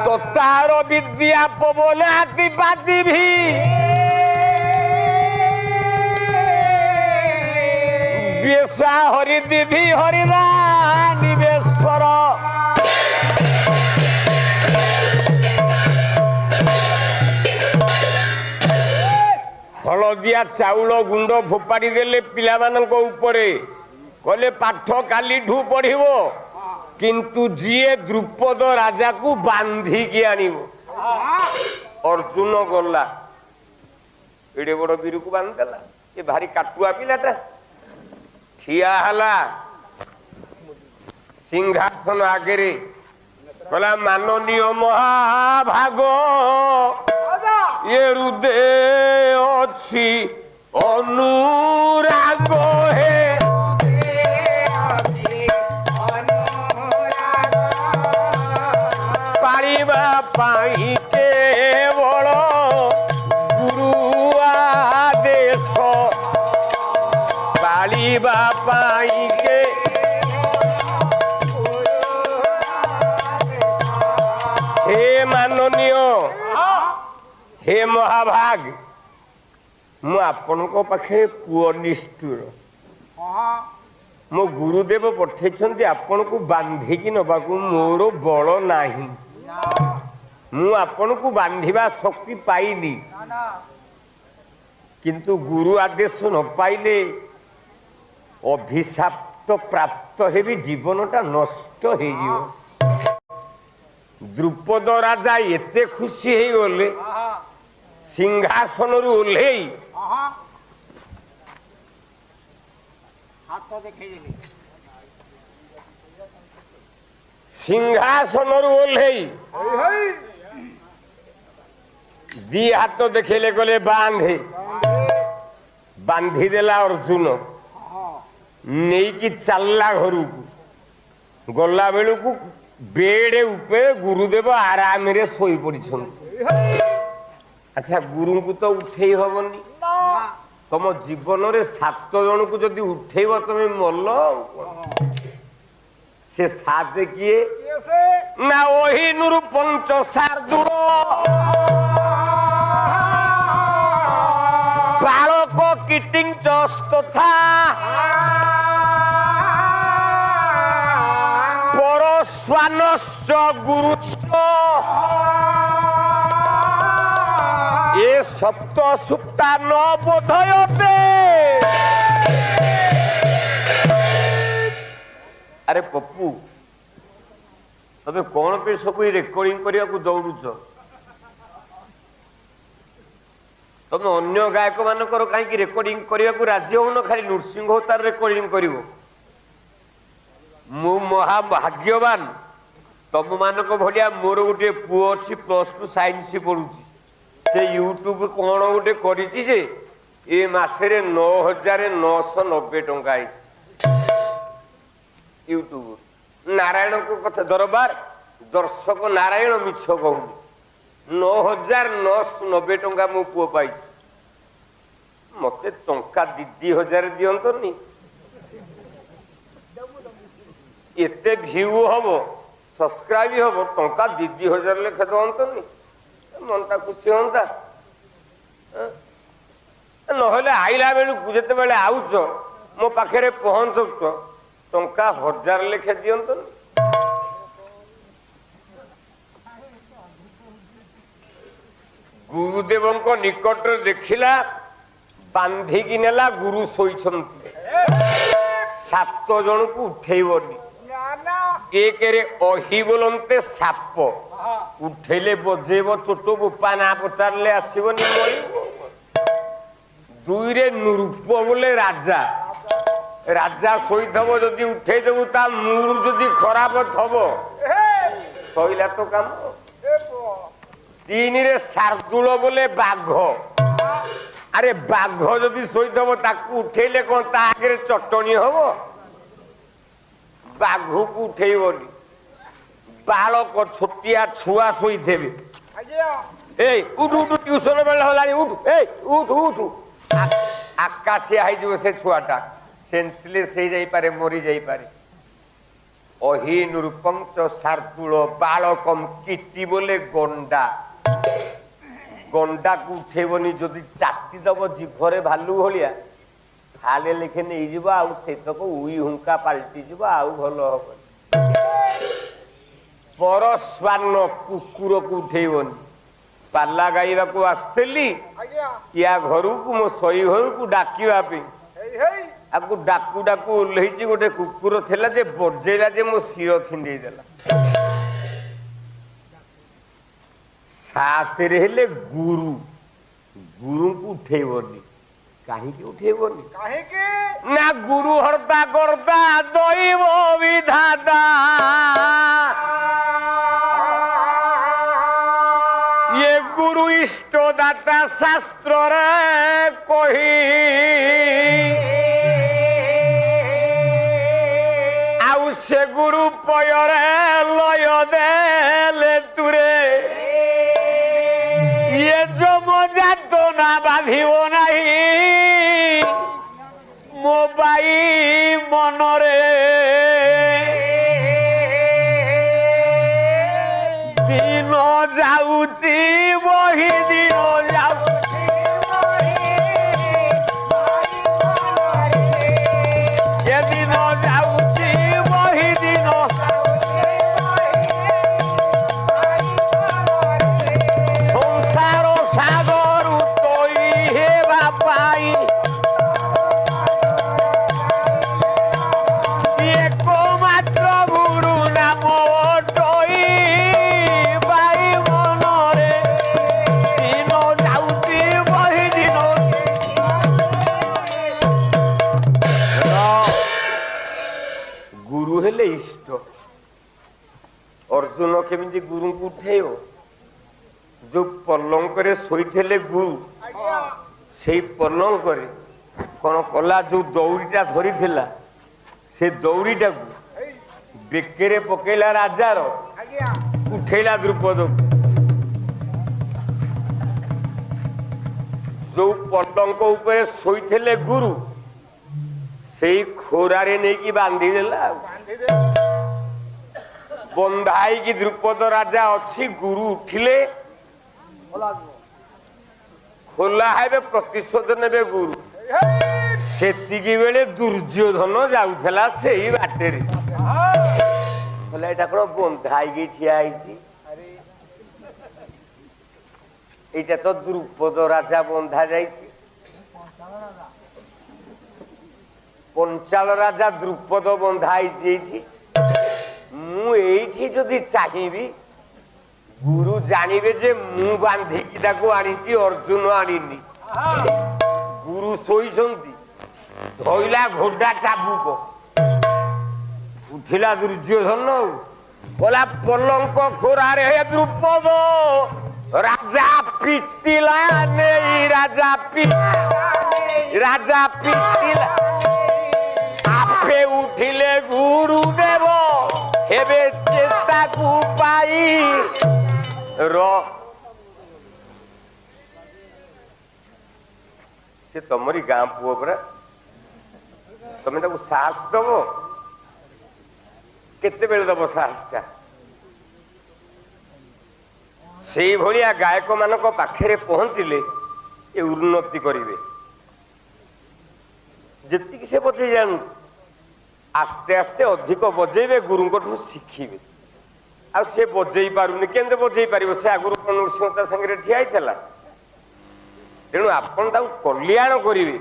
ତତାର ବିଦ୍ୟା ପବନାତି ବାଦିଭି, ବେଶା ହରିଦିଭି ହରିଦା ନିବେଶ୍ୱର। ହଳଦିଆ ଚାଉଳ ଗୁଣ୍ଡ ଫୋପାଡ଼ି ଦେଲେ ପିଲାମାନଙ୍କ ଉପରେ, କହିଲେ ପାଠ କାଲିଠୁ ପଢିବ, କିନ୍ତୁ ଯିଏ ଦ୍ରୁପଦ ରାଜାକୁ ବାନ୍ଧିକି ଆଣିବ। ଅର୍ଜୁନ ଗଲା, ଏଡେ ବଡ ବୀରକୁ ବାନ୍ଧିଦେଲା। ଏ ଭାରି କାଟୁଆ ପିଲାଟା ଠିଆ ହେଲା ସିଂହାସନ ଆଗରେ, କହିଲା ମାନନୀୟ ମହାଭାଗ, ଏ ହୃଦୟ ଅଛି ଅନୁରାଗ, ହେ ପାଳିବା ପାଇଁ କେବଳ ଗୁରୁ ଆଦେଶ, ପାଳିବା ପାଇଁ କେ ହେ ମାନନୀୟ, ହେ ମହାଭାଗ, ମୁଁ ଆପଣଙ୍କ ପାଖରେ ପୁଅ ନିଷ୍ଠୁର। ମୋ ଗୁରୁଦେବ ପଠେଇଛନ୍ତି ଆପଣଙ୍କୁ ବାନ୍ଧିକି ନବାକୁ, ମୋର ବଳ ନାହିଁ, ମୁଁ ଆପଣଙ୍କୁ ବାନ୍ଧିବା ଶକ୍ତି ପାଇନି। କିନ୍ତୁ ଗୁରୁ ଆଦେଶ ନ ପାଇଲେ ଅଭିଶାପ୍ତ ପ୍ରାପ୍ତ ହେବି, ଜୀବନଟା ନଷ୍ଟ ହେଇଯିବ। ଦ୍ରୁପଦ ରାଜା ଏତେ ଖୁସି ହେଇଗଲେ, ସିଂହାସନରୁ ଓହ୍ଲେଇ ସିଂହାସନରୁ ଓହ୍ଲେଇ 2 ହାତ ଦେଖେଇଲେ, କହିଲେ ବାନ୍ଧେ। ବାନ୍ଧିଦେଲା ଅର୍ଜୁନ ନେଇକି ଚାଲିଲା ଘରକୁ। ଗଲା ବେଳକୁ ବେଡ ଉପରେ ଗୁରୁଦେବ ଆରାମରେ ଶୋଇ ପଡିଛନ୍ତି। ଆଚ୍ଛା, ଗୁରୁଙ୍କୁ ତ ଉଠେଇ ହବନି। ତମ ଜୀବନରେ 7 ଜଣକୁ ଯଦି ଉଠେଇବ ତମେ ମଲ। ସେ 7 କିଏ ନା ଅହିନୁରୁ ପଞ୍ଚ ଶାର୍ଦୁଳ ବାଳକ କୀଟିଞ୍ଚ ତଥା ପରଶ୍ୱାନଶ୍ଚ ଗୁରୁଶ୍ଚ ଏ ସପ୍ତ ସୁକ୍ତା ନ ବୋଧୟତେ। ଆରେ ପପୁ, ତମେ କଣ ପାଇଁ ସବୁ ରେକର୍ଡିଂ କରିବାକୁ ଦୌଡୁଛ? ତମେ ଅନ୍ୟ ଗାୟକ ମାନଙ୍କର କାହିଁକି ରେକର୍ଡିଂ କରିବାକୁ ରାଜି ହଉନ? ଖାଲି ନୃସିଂହ ତାର ରେକର୍ଡିଂ କରିବ। ମୁଁ ମହାଭାଗ୍ୟବାନ, ତମ ମାନଙ୍କ ଭଳିଆ ମୋର ଗୋଟେ ପୁଅ ଅଛି, +2 ସାଇନ୍ସ ପଢୁଛି। ସେ ୟୁଟ୍ୟୁବ କଣ ଗୋଟେ କରିଛି ଯେ ଏ ମାସରେ 9,990 ଟଙ୍କା ହେଇଛି। ୟୁଟ୍ୟୁବ ନାରାୟଣଙ୍କ କଥା ଦରବାର, ଦର୍ଶକ ନାରାୟଣ ମିଛ କହୁନି। 9,990 ଟଙ୍କା ମୋ ପୁଅ ପାଇଛି। ମତେ ଟଙ୍କା 2,000 ଦିଅନ୍ତନି, ଏତେ ଭିଉ ହବ, ସବସ୍କ୍ରାଇବ ହବ, ଟଙ୍କା 2,000 ଲେଖା ଦଅନ୍ତନି, ମନଟା ଖୁସି ହୁଅନ୍ତା। ନହେଲେ ଆଇଲା ବେଳକୁ ଯେତେବେଳେ ଆଉଛ ମୋ ପାଖରେ ପହଞ୍ଚୁଛ, ଟଙ୍କା 1,000 ଲେଖା ଦିଅନ୍ତନି। ଗୁରୁଦେବଙ୍କ ନିକଟରେ ଦେଖିଲା, ବାନ୍ଧିକି ନେଲା, ଗୁରୁ ଶୋଇଛନ୍ତି। 7 ଜଣକୁ ଉଠେଇବନି। ଏକରେ ଅହି ବୋଲନ୍ତେ ସାପ, ଉଠେଇଲେ ବଜେଇବ ଚୋଟ, ବୋପା ନା ପଚାରିଲେ ଆସିବନି, ମରିବ। 2ରେ ନୃପ ବୋଲେ ରାଜା, ରାଜା ଶୋଇଥବ, ଯଦି ଉଠେଇଦେବୁ ତା ମୁହଁରୁ ଯଦି ଖରାପ ଥବ ସଇଲା ତ କାମ। 3ରେ ଶାର୍ଦୁଳ ବୋଲେ ବାଘ, ଆରେ ବାଘ ଯଦି ଶୋଇଥବ ତାକୁ ଉଠେଇଲେ କଣ ତା ଆଗରେ ଚଟଣି ହବ? ବାଘକୁ ଉଠେଇବନି। ବାଳକ ଛୋଟିଆ ଛୁଆ ଶୋଇଥିବେ, ଏଇ ଉଠୁ ଉଠୁ, ଟ୍ୟୁସନ ବେଳ ହେଲାଣି, ଉଠୁ, ଏଇ ଉଠୁ ଉଠୁ। ଆକାଶିଆ ହେଇଯିବ ସେ ଛୁଆଟା, ସେନ୍ସଲେସ୍ ହେଇଯାଇପାରେ, ମରି ଯାଇପାରେ। ଅହି ନୃପଞ୍ଚ ଶାର୍ଦୁଳ ବାଳକମ୍ କୀଟି ବୋଲେ ଗଣ୍ଡା, ଗଣ୍ଡାକୁ ଉଠେଇବନି। ଯଦି ଚାଟି ଦବ ଜିଭରେ ଭାଲୁ ଭଳିଆ, ଖାଲେ ଲେଖେ ନେଇଯିବ, ଆଉ ସେତକ ଉଇ ହୁଙ୍କା ପାଲଟିଯିବ, ଆଉ ଭଲ ହବନି। ପରଶ୍ୱାନ କୁକୁରକୁ ଉଠେଇବନି। ପାଲା ଗାଇବାକୁ ଆସିଥିଲି ୟା ଘରକୁ, ମୋ ଶୋଇ ଘରକୁ ଡାକିବା ପାଇଁ, ଆକୁ ଡାକୁ ଡାକୁ ଓହ୍ଲେଇଛି, ଗୋଟେ କୁକୁର ଥିଲା ଯେ ବଜେଇଲା ଯେ ମୋ ଶିର ଛିଣ୍ଡେଇ ଦେଲା। 7ରେ ହେଲେ ଗୁରୁ, ଗୁରୁଙ୍କୁ ଉଠେଇବନି। କାହିଁକି ଉଠେଇବନି? ନା ଗୁରୁ ହର୍ତ୍ତା କର୍ତ୍ତା ଦୈବ ବିଧାତା, ଇଏ ଗୁରୁ ଇଷ୍ଟ ଦାତା ଶାସ୍ତ୍ରରେ କହି, ଆଉ ସେ ଗୁରୁ ପୟରେ ଲୟ ଦେଲେ ତୁରେ, ଇଏ ଯମ ଯାତନା ବାଧିବ ନାହିଁ ମୋ ବାଇ ମନରେ। ଦିନ ଯାଉଛି ବହି, ଦିନ ଯାଉଛି ଏ ଦିନ ଯାଉଛି ବହି, ଦିନ ସଂସାର ସାଗର ତୋଇ ହେବା ପାଇ, একমাত্র গুরু নাম টই বাই মনরে। দিন যাଉଛି বহি, দিন গুরু হেলে ইষ্ট। অর্জুন কেমিতি গুরুଙ୍କୁ উঠেইব? ଯୋଉ ପଲଙ୍କରେ ଶୋଇଥିଲେ ଗୁରୁ, ସେଇ ପଲଙ୍କରେ କଣ କଲା ଯୋଉ ଦଉଡ଼ିଟା ଧରିଥିଲା ସେ ଦଉଡ଼ିଟାକୁ ବେକରେ ପକେଇଲା ରାଜାର ଆଜ୍ଞା ଉଠେଇଲା ଦ୍ରୁପଦକୁ ଯୋଉ ପଲଙ୍କ ଉପରେ ଶୋଇଥିଲେ ଗୁରୁ ସେଇ ଖୋରାରେ ନେଇକି ବାନ୍ଧିଦେଲା ଆଉ ବାନ୍ଧିଦେ ବନ୍ଧା ହେଇକି ଦ୍ରୁପଦ ରାଜା ଅଛି ଗୁରୁ ଉଠିଲେ ଖୋଲା ଯିବ ଖୋଲା ହେବେ ପ୍ରତିଶୋଧ ନେବେ ଗୁରୁ ସେତିକି ବେଳେ ଦୁର୍ଯ୍ୟୋଧନ ଯାଉଥିଲା ସେଇ ବାଟରେ କହିଲା ଏଇଟା କଣ ବନ୍ଧା ହେଇକି ଠିଆ ହେଇଛି এইটা তো দ্রুপদ রাজা বন্ধা যাইছি পঞ্চাল রাজা দ্রুপদ বন্ধা হয়েছি এইটি মু এইটি যদি চাহিবি গুরু জানিবে যে মু বাঁধিকি তাকে আনিছি অর্জুন আনিনি গুরু শোইছন্তি ধইলা ঘোড়া চাবুক উঠিলা দুর্যোধন বলা পলঙ্ক খোরারে হে দ্রুপদ রাজা পিটিলা নেই রাজা পিটিলা আপে উঠিলে গুরু দেব হেবে চেষ্টাকু পাই র সে তমরি গাঁ পুଅ পরা তুমি তাকে সাহস দেব কেতেবেলে দেব সাহসটা ସେଇଭଳିଆ ଗାୟକ ମାନଙ୍କ ପାଖରେ ପହଞ୍ଚିଲେ ଏ ଉନ୍ନତି କରିବେ ଯେତିକି ସେ ବଜେଇ ଜାଣୁ ଆସ୍ତେ ଆସ୍ତେ ଅଧିକ ବଜେଇବେ ଗୁରୁଙ୍କଠୁ ଶିଖିବେ ଆଉ ସେ ବଜେଇ ପାରୁନି କେମିତି ବଜେଇ ପାରିବ ସେ ଆଗରୁ ନୃସିଂହ ତା ସାଙ୍ଗରେ ଠିଆ ହେଇଥିଲା ତେଣୁ ଆପଣ ତାକୁ କଲ୍ୟାଣ କରିବେ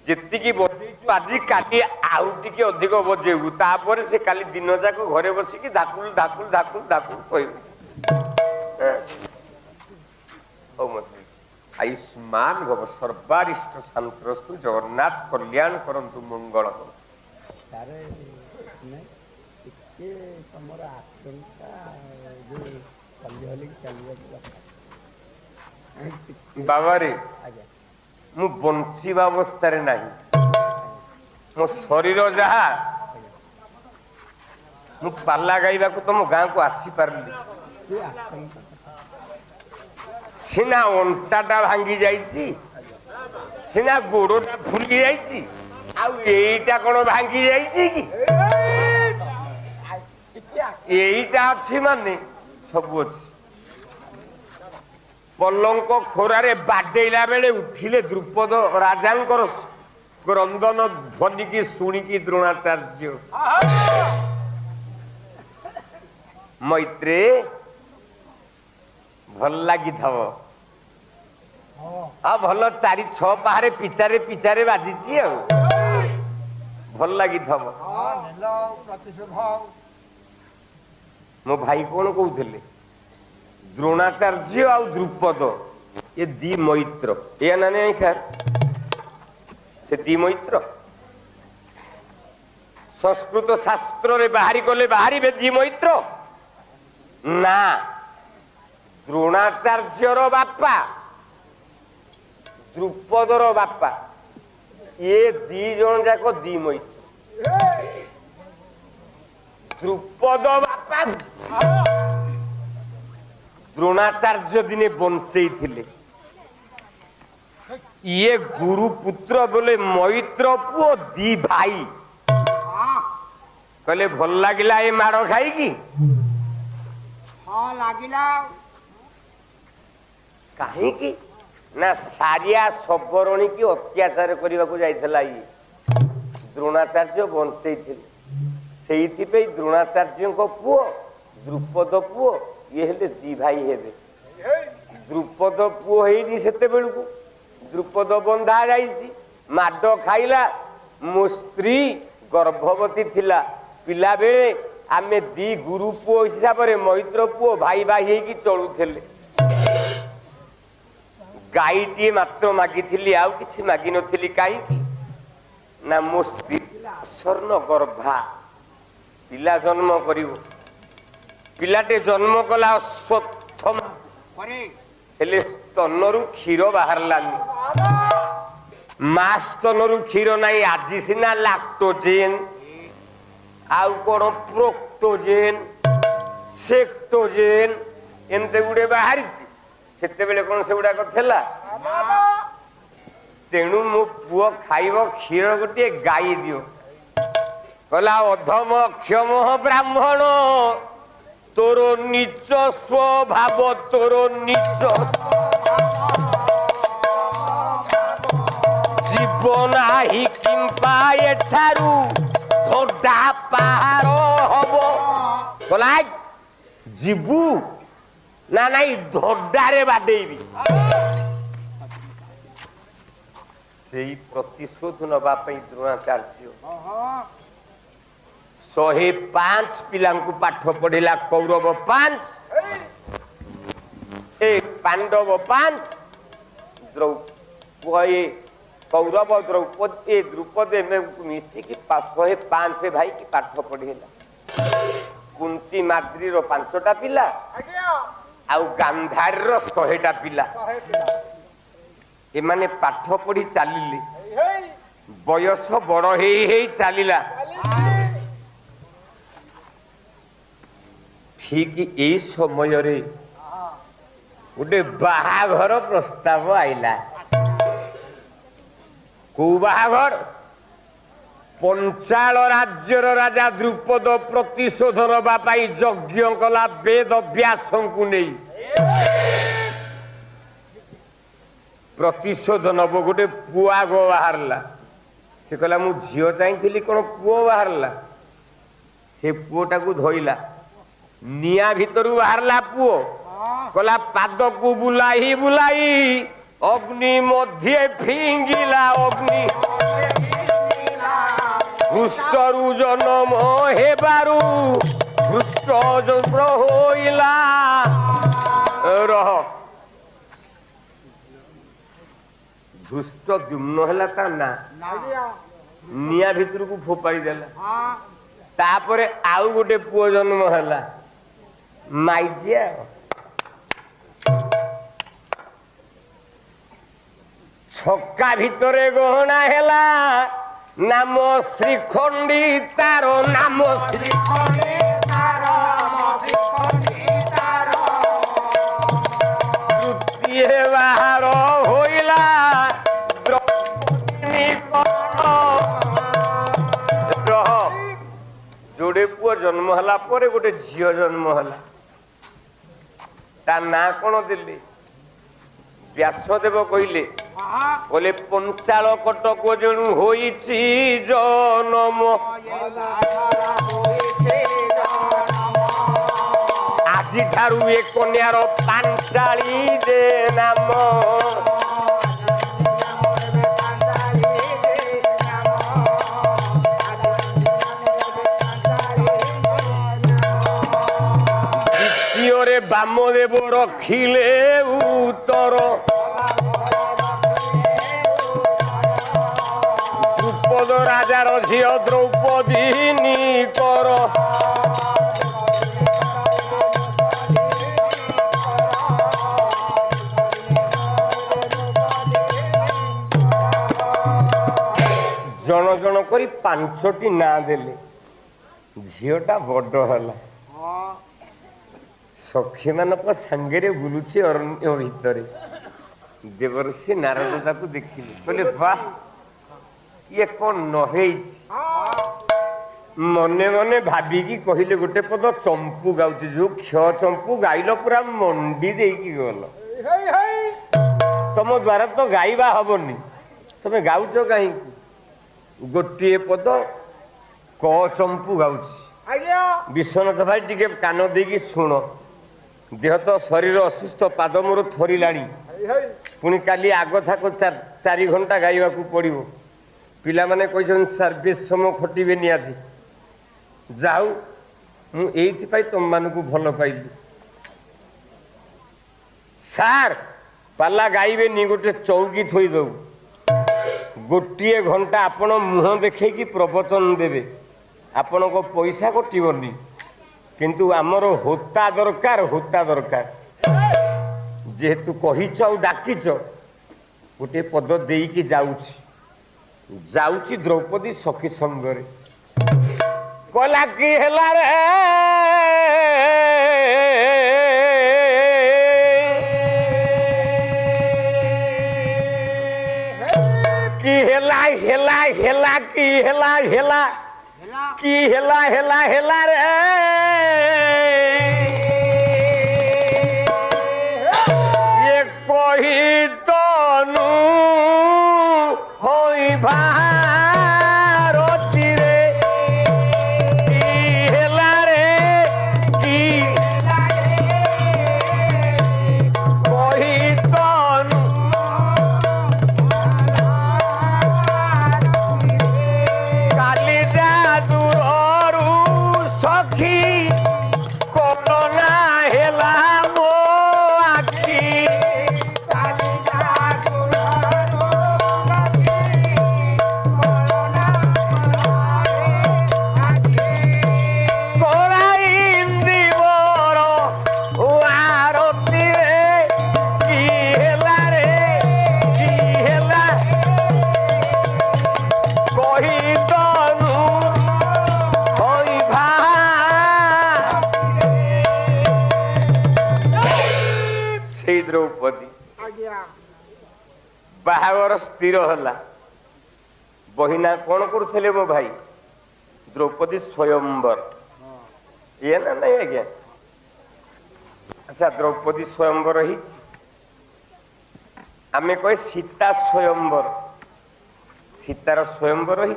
ଯେତିକି ବଜେଇଛୁ ଆଜି କାଲି ଆଉ ଟିକେ ଅଧିକ ବଜେଇବୁ ତାପରେ ସେ କାଲି ଦିନ ଯାକ ଘରେ ବସିକି ଧାକୁଲ ଧାକୁଲ ଧାକୁଲ ଧାକୁଲ କହିବେ आयुष्मान भव सर्वारिष्ट शांतरस्तु जगन्नाथ कल्याण करंतु मंगल बाबा रे मु बंचिबा अवस्था नहीं मो शरीर जहा मु पाला गाइबा को तुम गाँ को आसी पारली सीना अंटाटा भांगी जाइছি सीना गोड़टा फुली जाइছি आउ एईटा कोन भांगी जाइছি कि एईटा अछि माने सब अछि पलंक खोरारे बाडेइला बेले उठिले द्रुपद राजांकर क्रंदन ध्वनि की सुनी की द्रोणाचार्य मैत्रे भल लगी थव आ भल 4-6 पहाड़े पिचारे पिचारे बाजी भल लगी थव मो भाई कौन कहते द्रोणाचार्य आ द्रुपद ये दी मैत्र या ना नहीं सर से दी मैत्र संस्कृत शास्त्र रे बाहरी कले बाहरी दी मैत्र ना द्रोणाचार्यर बापा द्रुपदर बापा ये दी जन जाक दी मैत्र द्रुपद बापा द्रोणाचार्य दिने बंचई थिले ये गुरु पुत्र बोले मैत्र पुओ दी भाई कहले भल लागिला ए माड़ खाई की हाँ लागिला कहीं ना सारिया सबरणी की अत्याचार करने को जाइथला ये द्रोणाचार्य बंचई थिले सेइथिपे द्रोणाचार्य को पुओ द्रुपद पुओ ये हेले दी भाई हेबे द्रुपद पुओ हेनी सेते बेलकु द्रुपद बंधा जाइसी माड खाइला मो स्त्री गर्भवती थिला पिला बेले आमे दी गुरु पुओ हिसाब रे मैत्र पुओ भाई भाई हेकी चलुथेले गाईटी मात्र मागिथिली आउ किछि मागी नथिली काई ना मो स्त्री स्वर्ण गर्भा पिला जन्म करिवो पिलाटे जन्म कला अश्वत्थमा हेले स्तनरु क्षीर बाहरलानी ମାସ୍ତନରୁ କ୍ଷୀର ନାହିଁ ଆଜି ସିନା ଲାକ୍ଟୋଜେନ୍ ଆଉ କଣ ପ୍ରୋକ୍ଟୋଜେନ୍ ସେକ୍ଟୋଜେନ୍ ଏମିତି ଗୁଡେ ବାହାରିଛି। ସେତେବେଳେ କଣ ସେଗୁଡାକ ଥିଲା? ତେଣୁ ମୋ ପୁଅ ଖାଇବ କ୍ଷୀର ଗୋଟିଏ ଗାଈ ଦିଅ। କହିଲା ଅଧମ କ୍ଷମ ବ୍ରାହ୍ମଣ ତୋର ନିଚ ସ୍ୱଭାବ ତୋର ନିଚ ନାହିଁ କିମ୍ପା ଏଠାରୁ ଧୋଡା ପାହାର ହବ। କହିଲା ଯିବୁ ନା ନାଇଁ ଧୋଡାରେ ବାଡେଇବି। ସେଇ ପ୍ରତିଶୋଧ ନବା ପାଇଁ ଦ୍ରୋଣାଚାର୍ଯ୍ୟ 105 ପିଲାଙ୍କୁ ପାଠ ପଢିଲା। କୌରବ 5 ପାଣ୍ଡବ 5 କୌରବ ଦ୍ରୌପଦୀ ଦ୍ରୁପଦୀ ମିଶିକି 105 ଭାଇ କି ପାଠ ପଢେଇଲା। କୁନ୍ତୀ ମାଦ୍ରୀର 5ଟା ପିଲା ଆଉ ଗାନ୍ଧାରୀର 100ଟା ପିଲା। ଏମାନେ ପାଠ ପଢି ଚାଲିଲେ। ବୟସ ବଡ ହେଇ ହେଇ ଚାଲିଲା। ଠିକ ଏଇ ସମୟରେ ଗୋଟେ ବାହାଘର ପ୍ରସ୍ତାବ ଆଇଲା। କୋଉ ବାହାଘର? ପଞ୍ଚାଳ ରାଜ୍ୟର ରାଜା ଦ୍ରୁପଦ ପ୍ରତିଶୋଧ ନବା ପାଇଁ ଯଜ୍ଞ କଲା ବେଦ ବ୍ୟାସଙ୍କୁ ନେଇ। ପ୍ରତିଶୋଧ ନବ। ଗୋଟେ ପୁଅ ଆଗ ବାହାରିଲା। ସେ କହିଲା ମୁଁ ଝିଅ ଚାହିଁଥିଲି କଣ ପୁଅ ବାହାରିଲା। ସେ ପୁଅଟାକୁ ଧଇଲା। ନିଆଁ ଭିତରୁ ବାହାରିଲା ପୁଅ। କହିଲା ପାଦକୁ ବୁଲାଇ ବୁଲାଇ ଅଗ୍ନି ମଧ୍ୟରେ ଫିଙ୍ଗିଲା। ଅଗ୍ନି ହୃଷ୍ଟରୁ ଜନ୍ମ ହେବାରୁ ହୃଷ୍ଟ ହୋଇଲା। ରହ ଧୃଷ୍ଟ ଦ୍ୟୁମ୍ନ ହେଲା ତା ନା। ନିଆଁ ଭିତରକୁ ଫୋପାଡ଼ି ଦେଲା। ତାପରେ ଆଉ ଗୋଟେ ପୁଅ ଜନ୍ମ ହେଲା ମାଇଜିଆ। ଛକା ଭିତରେ ଗହଣା ହେଲା ନାମ ଶ୍ରୀଖଣ୍ଡୀ ତାର ନାମ ଶ୍ରୀଖଣ୍ଡୀ ତାର ତୃତୀୟ ବାହାର ହୋଇଲା ଯୋଡେ ପୁଅ ଜନ୍ମ ହେଲା ପରେ ଗୋଟେ ଝିଅ ଜନ୍ମ ହେଲା। ତା ନାଁ କଣ ଦେଲେ? ବ୍ୟାସଦେବ କହିଲେ ପଞ୍ଚାଳ କଟକ ଜଣୁ ହୋଇଛି ଜନମ। ଆଜିଠାରୁ ଏ କନ୍ୟାର ପାଞ୍ଚାଳି ଦେ ନାମ। ଦ୍ୱିତୀୟରେ ବାମଦେବ ରଖିଲେ ଉତ୍ତର। ଦ୍ରୁପଦ ରାଜାର ଝିଅ ଦ୍ରୌପଦୀ ନିକର। ଜଣ ଜଣ କରି 5ଟି ନାଁ ଦେଲେ। ଝିଅଟା ବଡ ହେଲା। ସଖୀ ମାନଙ୍କ ସାଙ୍ଗରେ ବୁଲୁଛି ଅରଣ୍ୟ ଭିତରେ। ଦେବର୍ଷି ନାରଦ ତାକୁ ଦେଖିଲେ। କହିଲେ ବାଃ ଇଏ କଣ ନ ହେଇଛି। ମନେ ମନେ ଭାବିକି କହିଲେ ଗୋଟେ ପଦ ଚମ୍ପୁ ଗାଉଛି। ଯୋଉ କ୍ଷ ଚମ୍ପୁ ଗାଇଲ ପୁରା ମଣ୍ଡି ଦେଇକି ଗଲ। ତମ ଦ୍ୱାରା ତ ଗାଇବା ହବନି। ତମେ ଗାଉଛ କାହିଁକି? ଗୋଟିଏ ପଦ କ ଚମ୍ପୁ ଗାଉଛି। ବିଶ୍ୱନାଥ ଭାଇ ଟିକେ କାନ ଦେଇକି ଶୁଣ। ଦେହ ତ ଶରୀର ଅସୁସ୍ଥ। ପାଦ ମୋର ଥରିଲାଣି। ପୁଣି କାଲି ଆଗ ଥାକ 4 ଘଣ୍ଟା ଗାଇବାକୁ ପଡିବ। ପିଲାମାନେ କହିଛନ୍ତି ସାର୍ ବେଶ ସମୟ ଖଟିବେ ନିହାତି। ଯାଉ ମୁଁ ଏଇଥିପାଇଁ ତମମାନଙ୍କୁ ଭଲ ପାଇଲି। ସାର୍ ପାଲା ଗାଇବେନି। ଗୋଟେ ଚୌକି ଥୋଇଦଉ। ଗୋଟିଏ ଘଣ୍ଟା ଆପଣ ମୁହଁ ଦେଖେଇକି ପ୍ରବଚନ ଦେବେ। ଆପଣଙ୍କ ପଇସା କଟିବନି। କିନ୍ତୁ ଆମର ହୋତା ଦରକାର। ହୋତା ଦରକାର। ଯେହେତୁ କହିଛ ଆଉ ଡାକିଛ ଗୋଟେ ପଦ ଦେଇକି ଯାଉଛି। ଯାଉଛି ଦ୍ରୌପଦୀ ସଖୀ ସଙ୍ଗରେ କଲା କି ହେଲା ରେ କି ହେଲା ହେଲା ହେଲା କି ହେଲା ହେଲା কি হেলা হেলা হেলা রে এ কহি তনু হই ভারতী রে কি হেলা রে কি কহি তনু কালি জাদুরু সখী করোনা হেলা মো আখি द्रौपदी बाहागर स्थिर है बहिना कौन करुले मो भाई द्रौपदी स्वयंवर ये ना नहीं आज्ञा अच्छा द्रौपदी स्वयंवर ही आम कहे सीता स्वयंवर सीतार स्वयंवर ही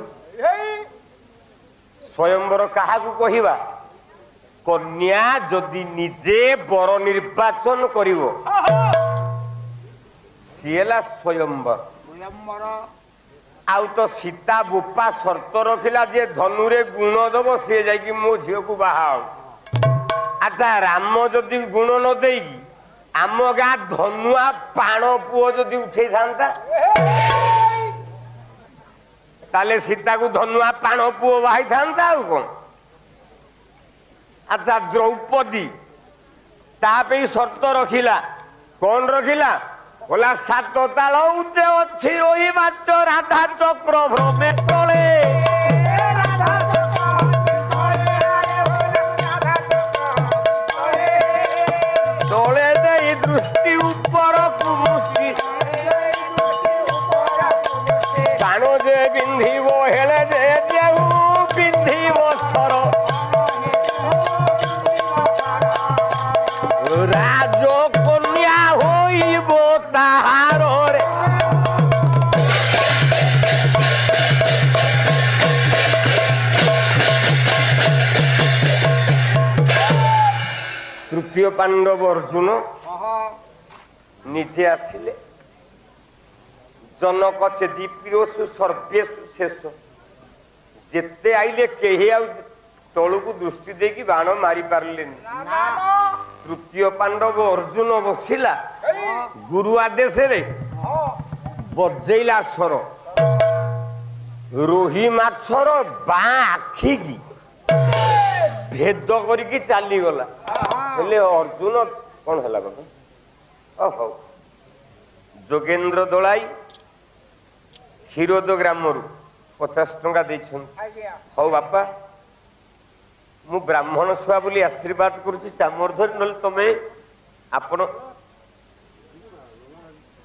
स्वयंवर क्या कहवा कन्या जदि निजे बर निर्वाचन करिवो सीला स्वयंवर आउ तो सीता बोपा शर्त रखिला जे धनुरे गुण दब सी जाकि मो झील को बाहा अच्छा राम जदि गुण न देगी आम गाँ धनुआ पाण पुओ जदि उठे था ताले सीता को धनुआ पाण पुओ बाहाई था कौन अच्छा द्रौपदी तापे शर्त रखिला कौन रखिला बोला सात ताल उच्चे अच्छी रही बाच राधा चक्र भ्रमे तले तले दे दृष्टि ऊपर कुमुष्टि कान जे बिंधिब हेले जे देहु बिंधिब स्तर राज कन्या होइब ताहार रे तृतीय पांडव अर्जुन निजे आसिले जनक चेदी पीरसु सर्वेशु शेष जेते आइले केही आ तलू को दृष्टि देकी बाण मारी पारे तृतीय पांडव अर्जुन बसिला गुरु आदेश रे बजेला स्वर रोही माछर बा आखि की भेद करके चली गला हेले अर्जुन कौन है कथा ओहो जोगेन्द्र दलाई क्षीरोद ग्राम 50 टंका हौ बापा मु ब्राह्मण छुआ बोली आशीर्वाद करुच्ची चामर धरी ना तमें आपण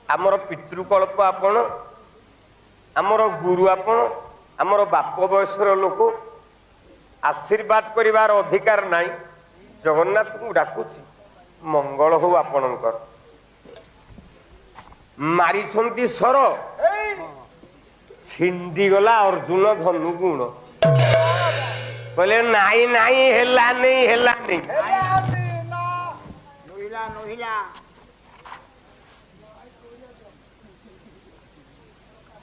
आमर पितृकल्प आपण आमर गुरु आपण आमर बाप बयसर लोक आशीर्वाद करिवार अधिकार नाई जगन्नाथ को डाकुची मंगल हो आपणकर मारी सर छिंडी गला अर्जुन धनु गुण कहले नाई नाई हेला नहीं हेला नहीं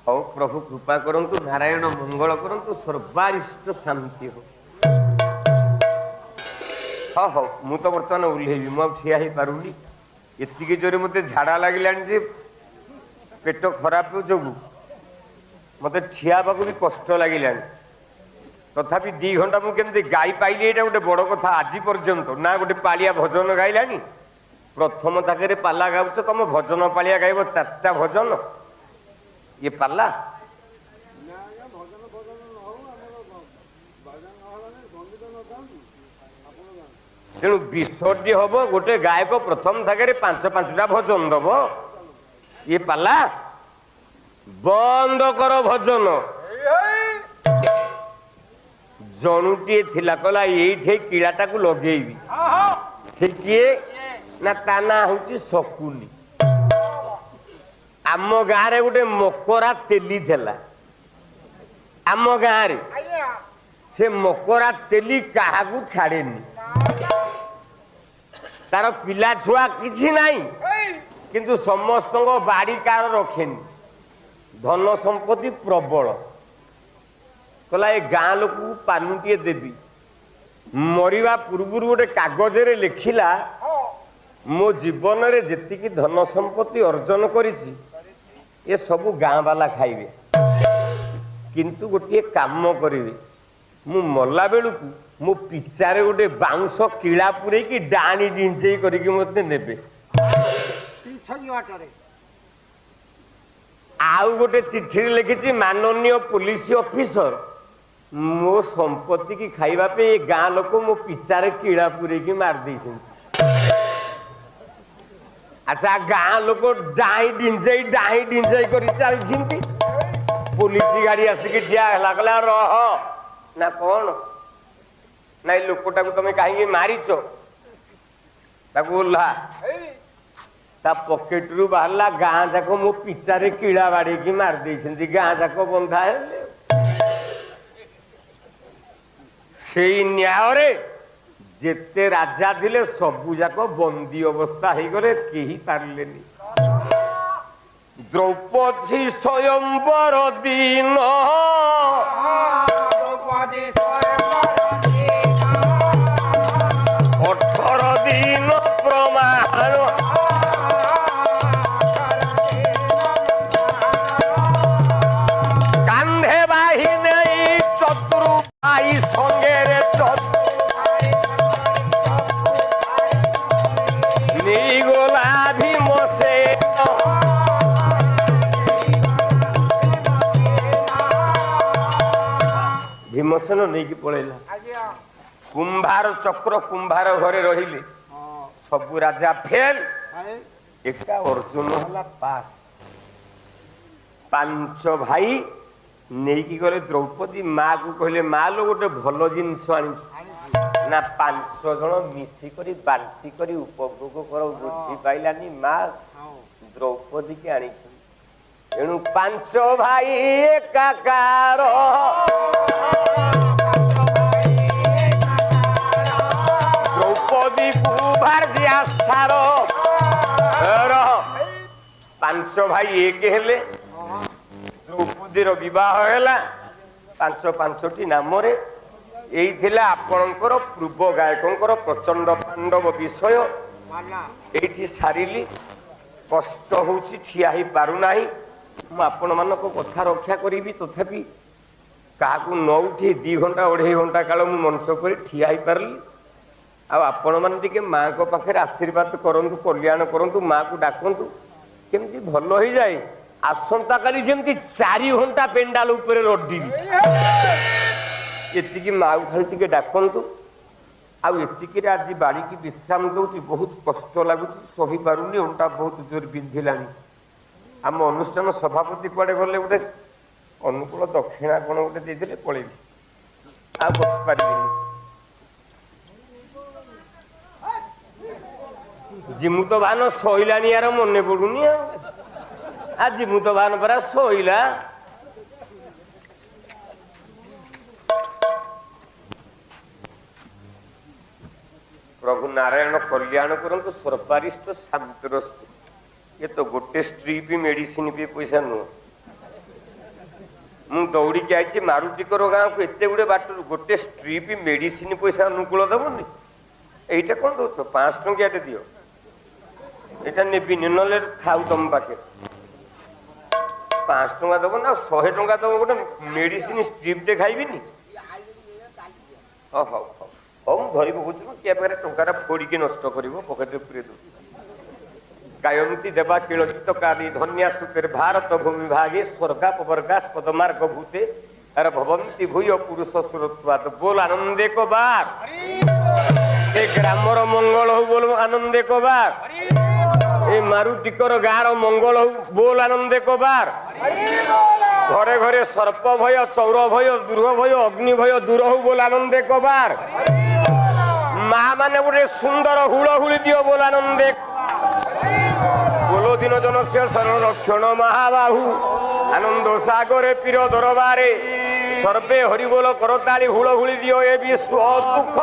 हौ प्रभु कृपा करंतु नारायण मंगल करंतु सर्वारिष्ट शांति हो हाँ हाँ मु तो बर्तमान ओह्लैबी मु ठिया ही पारुनी एतिके जोरे मते झाड़ा लागिलानी जे पेट खराब जोगु मते ठिया बाकू भी कष्ट लागिलानी तथापि 2 घंटा मु केमती गाई पाइली एटा गोटे बड़ कथा आज पर्यंत ना गोटे पालिया भजन गाइलानी प्रथम ताके पाला गाउछ तम भजन पालिया गाइब 4टा भजन ये पाला ତେଣୁ ବିସର୍ଜି ହବ ଗୋଟେ ଗାୟକ ପ୍ରଥମ ଥାକରେ 5-5ଟା ଭଜନ ଦବ। ଇଏ ପାଲା ବନ୍ଦ କର ଭଜନ। ଜଣୁଟିଏ ଥିଲା କହିଲା ଏଇଠି କିଳାଟାକୁ ଲଗେଇବି। ସେ କିଏ ନା ତା ନାଁ ହଉଛି ଶକୁନି। ଆମ ଗାଁରେ ଗୋଟେ ମକରା ତେଲି ଥିଲା। ଆମ ଗାଁରେ ସେ ମକରା ତେଲି କାହାକୁ ଛାଡେନି। ତାର ପିଲା ଛୁଆ କିଛି ନାହିଁ, କିନ୍ତୁ ସମସ୍ତଙ୍କ ବାଡି କାର ରଖେନି। ଧନ ସମ୍ପତ୍ତି ପ୍ରବଳ। କହିଲା ଏ ଗାଁ ଲୋକକୁ ପାନୁଟିଏ ଦେବି। ମରିବା ପୂର୍ବରୁ ଗୋଟେ କାଗଜରେ ଲେଖିଲା ମୋ ଜୀବନରେ ଯେତିକି ଧନ ସମ୍ପତ୍ତି ଅର୍ଜନ କରିଛି ଏ ସବୁ ଗାଁ ବାଲା ଖାଇବେ, କିନ୍ତୁ ଗୋଟିଏ କାମ କରିବେ, ମୁଁ ମଲା ବେଳକୁ ମୋ ପିଚାରେ ଗୋଟେ ବାଉଁଶ କିଳା ପୁରେଇକି ଡାଣି ଡିଞ୍ଚେଇ କରିକି ମତେ ନେବେ। ଆଉ ଗୋଟେ ଚିଠିରେ ଲେଖିଛି ମାନନୀୟ ପୋଲିସ ଅଫିସର ମୋ ସମ୍ପତ୍ତି କି ଖାଇବା ପାଇଁ ଏ ଗାଁ ଲୋକ ମୋ ପିଚାରେ କିଳା ପୁରେଇକି ମାରି ଦେଇଛନ୍ତି। ଆଚ୍ଛା ଗାଁ ଲୋକ ଡାଇଁ ଡିଞ୍ଚେଇ କରି ଚାଲିଛନ୍ତି। ପୋଲିସ ଗାଡି ଆସିକି ଠିଆ ହେଲା, କହିଲା ରହ ନା କଣ ନାଇଁ ଲୋକଟାକୁ ତମେ କାହିଁକି ମାରିଛ? ତାକୁ ଓହ୍ଲା। ତା ପକେଟରୁ ବାହାରିଲା ଗାଁ ଯାକ ମୋ ପିଚାରେ କିଳା ବାଡେଇକି ମାରି ଦେଇଛନ୍ତି। ଗାଁ ଯାକ ବନ୍ଧା ହେଲେ। ସେଇ ନ୍ୟାୟରେ ଯେତେ ରାଜା ଥିଲେ ସବୁ ଯାକ ବନ୍ଦୀ ଅବସ୍ଥା ହେଇଗଲେ, କେହି ପାରିଲେନି। ଦ୍ରୌପଦୀ ସ୍ୱୟଂବର ଦିନ 18 ଦିନ ପ୍ରମାଣ କାନ୍ଧେ ବାହି ନେଇ ଚତୁର ଭାଇ ସଙ୍ଗେରେ ନେଇଗଲା ଭୀମସେନ। ଭୀମସେନ ନେଇକି ପଳେଇଲା। କୁମ୍ଭାର ଚକ୍ର କୁମ୍ଭାର ଘରେ ରହିଲେ। ସବୁ ରାଜା ଫେଲ, ଏକା ଅର୍ଜୁନ ହେଲା ପାସ୍। 5 ଭାଇ ନେଇକି ଗଲେ ଦ୍ରୌପଦୀ ମା କୁ କହିଲେ ମା ଲୋ ଗୋଟେ ଭଲ ଜିନିଷ ଆଣିଛୁ ନା। 5 ଜଣ ମିଶିକରି ବାଣ୍ଟି କରି ଉପଭୋଗ କର। ବୁଝି ପାଇଲାନି ମା ଦ୍ରୌପଦୀ କି ଆଣିଛନ୍ତି। ଏଣୁ 5 ଭାଇ ଏକାକାର। ଦ୍ରୌପଦୀ କୁ ଭାର୍ଯ୍ୟ ଆଶାର। 5 ଭାଇ ଏକ ହେଲେ। ଦ୍ରୌପଦୀର ବିବାହ ହେଲା 5ଟି ନାମରେ। ଏଇ ଥିଲା ଆପଣଙ୍କର ପୂର୍ବ ଗାୟକଙ୍କର ପ୍ରଚଣ୍ଡ ପାଣ୍ଡବ ବିଷୟ। ଏଇଠି ସାରିଲି। କଷ୍ଟ ହଉଛି, ଠିଆ ହେଇ ପାରୁନାହିଁ। ମୁଁ ଆପଣମାନଙ୍କ କଥା ରକ୍ଷା କରିବି, ତଥାପି କାହାକୁ ନ ଉଠି 2 ଘଣ୍ଟା 2.5 ଘଣ୍ଟା କାଳ ମୁଁ ମଞ୍ଚ କରି ଠିଆ ହେଇପାରିଲି। ଆଉ ଆପଣମାନେ ଟିକେ ମାଙ୍କ ପାଖରେ ଆଶୀର୍ବାଦ କରନ୍ତୁ, କଲ୍ୟାଣ କରନ୍ତୁ, ମାକୁ ଡାକନ୍ତୁ କେମିତି ଭଲ ହେଇଯାଏ। ଆସନ୍ତାକାଲି ଯେମିତି 4 ଘଣ୍ଟା ପେଣ୍ଡାଲ ଉପରେ ରଡିବି। ଏତିକି ମାକୁ ଖାଲି ଟିକେ ଡାକନ୍ତୁ। ଆଉ ଏତିକିରେ ଆଜି ବାଡ଼ିକି ବିଶ୍ରାମ ଦଉଛି। ବହୁତ କଷ୍ଟ ଲାଗୁଛି, ସହିପାରୁନି, ଅଣ୍ଟା ବହୁତ ଜୋର ବିନ୍ଧିଲାଣି। ଆମ ଅନୁଷ୍ଠାନ ସଭାପତି କୁଆଡେ ଗଲେ, ଗୋଟେ ଅନୁକୂଳ ଦକ୍ଷିଣା କଣ ଗୋଟେ ଦେଇଦେଲେ ପଳେଇବି, ଆଉ ବସିପାରିବିନି। ଜିମୁ ତ ବାହାନ ସଇଲାଣି, ଆର ମନେ ପଡୁନି। ଆଉ ଜିମୁ ତ ବାହାନ ପରା ସଇଲା। ପ୍ରଭୁ ନାରାୟଣ କଲ୍ୟାଣ କରନ୍ତୁ। ସର୍ବାରିଷ୍ଟ ଶାନ୍ତରସ୍ତୁ। ଏ ତ ଗୋଟେ ଷ୍ଟ୍ରିପ ମେଡିସିନ ବି ପଇସା ନୁହଁ। ମୁଁ ଦୌଡ଼ିକି ଆଇଛି ମାରୁତିକର ଗାଁକୁ ଏତେ ଗୁଡେ ବାଟରୁ, ଗୋଟେ ଷ୍ଟ୍ରିପ ମେଡିସିନ ପଇସା ଅନୁକୂଳ ଦେବନି। এইটা কোন দଉଛ 5 ଟଙ୍କିଆଟେ ଦିଅ। এটা ନେବିନି, ନହେଲେ ଥାଉ ତମ ପାଖରେ। 5 ଟଙ୍କା ଦେବ ନା 100 ଟଙ୍କା ଦେବ, ଗୋଟେ ମେଡିସିନ ଷ୍ଟ୍ରିପ୍ଟେ ଖାଇବିନି। ହଉ ହଉ ହଉ ହଉ, ମୁଁ ଧରି ପକଉଛି। କିଏ ପାଖରେ ଟଙ୍କାଟା ଫୋଡ଼ିକି ନଷ୍ଟ କରିବ, ପକେଟରେ ପୁରେଇ ଦେବ। ଗାୟନ୍ତି ଦେବା କିଳଚିତ କାରୀ ଧନ୍ୟାସ୍ତୁତେର୍ ଭାରତ ଭୂମି ଭାଗେ ସ୍ୱର୍ଗାପବର୍ଗାସ୍ପଦମାର୍ଗ ଭୂତେ अरे भवंती भूय पुरुष सुरत्वाद बोल आनंदे को बार ए ग्रामर मंगल हो बोल आनंदे को बार ए मारुटिकर गाँव मंगल हो बोल आनंदे को बार घरे घरे सर्प भय चौर भय दुर्ग भय अग्नि भय दूर हो बोल आनंदे को बार माँ माने गोटे सुंदर हुलहुली दियो बोल आनंदे बोलो दिन जन से संरक्षण महाबाहु आनंद सागरे पीर दरबारे सर्वे हरिबोल करताली हुलहुली दियो ए विश्व दुख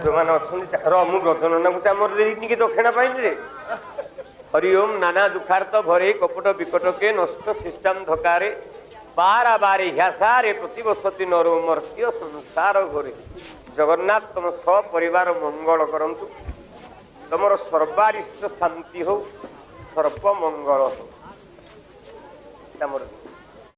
जो मैंने रजनना को चामर देकी दक्षिणा पाइनि रे हरि ओम नाना दुखार्थ भरे कपट विकट के नष्ट सिस्टम धकारे बारा बारे ह्यासारे प्रतिबसती नरो मर्त्य संसार घरे जगन्नाथ तुम सपरिवार मंगल करंतु तुमर सर्वारिष्ट शांति हो सर्व मंगल हो।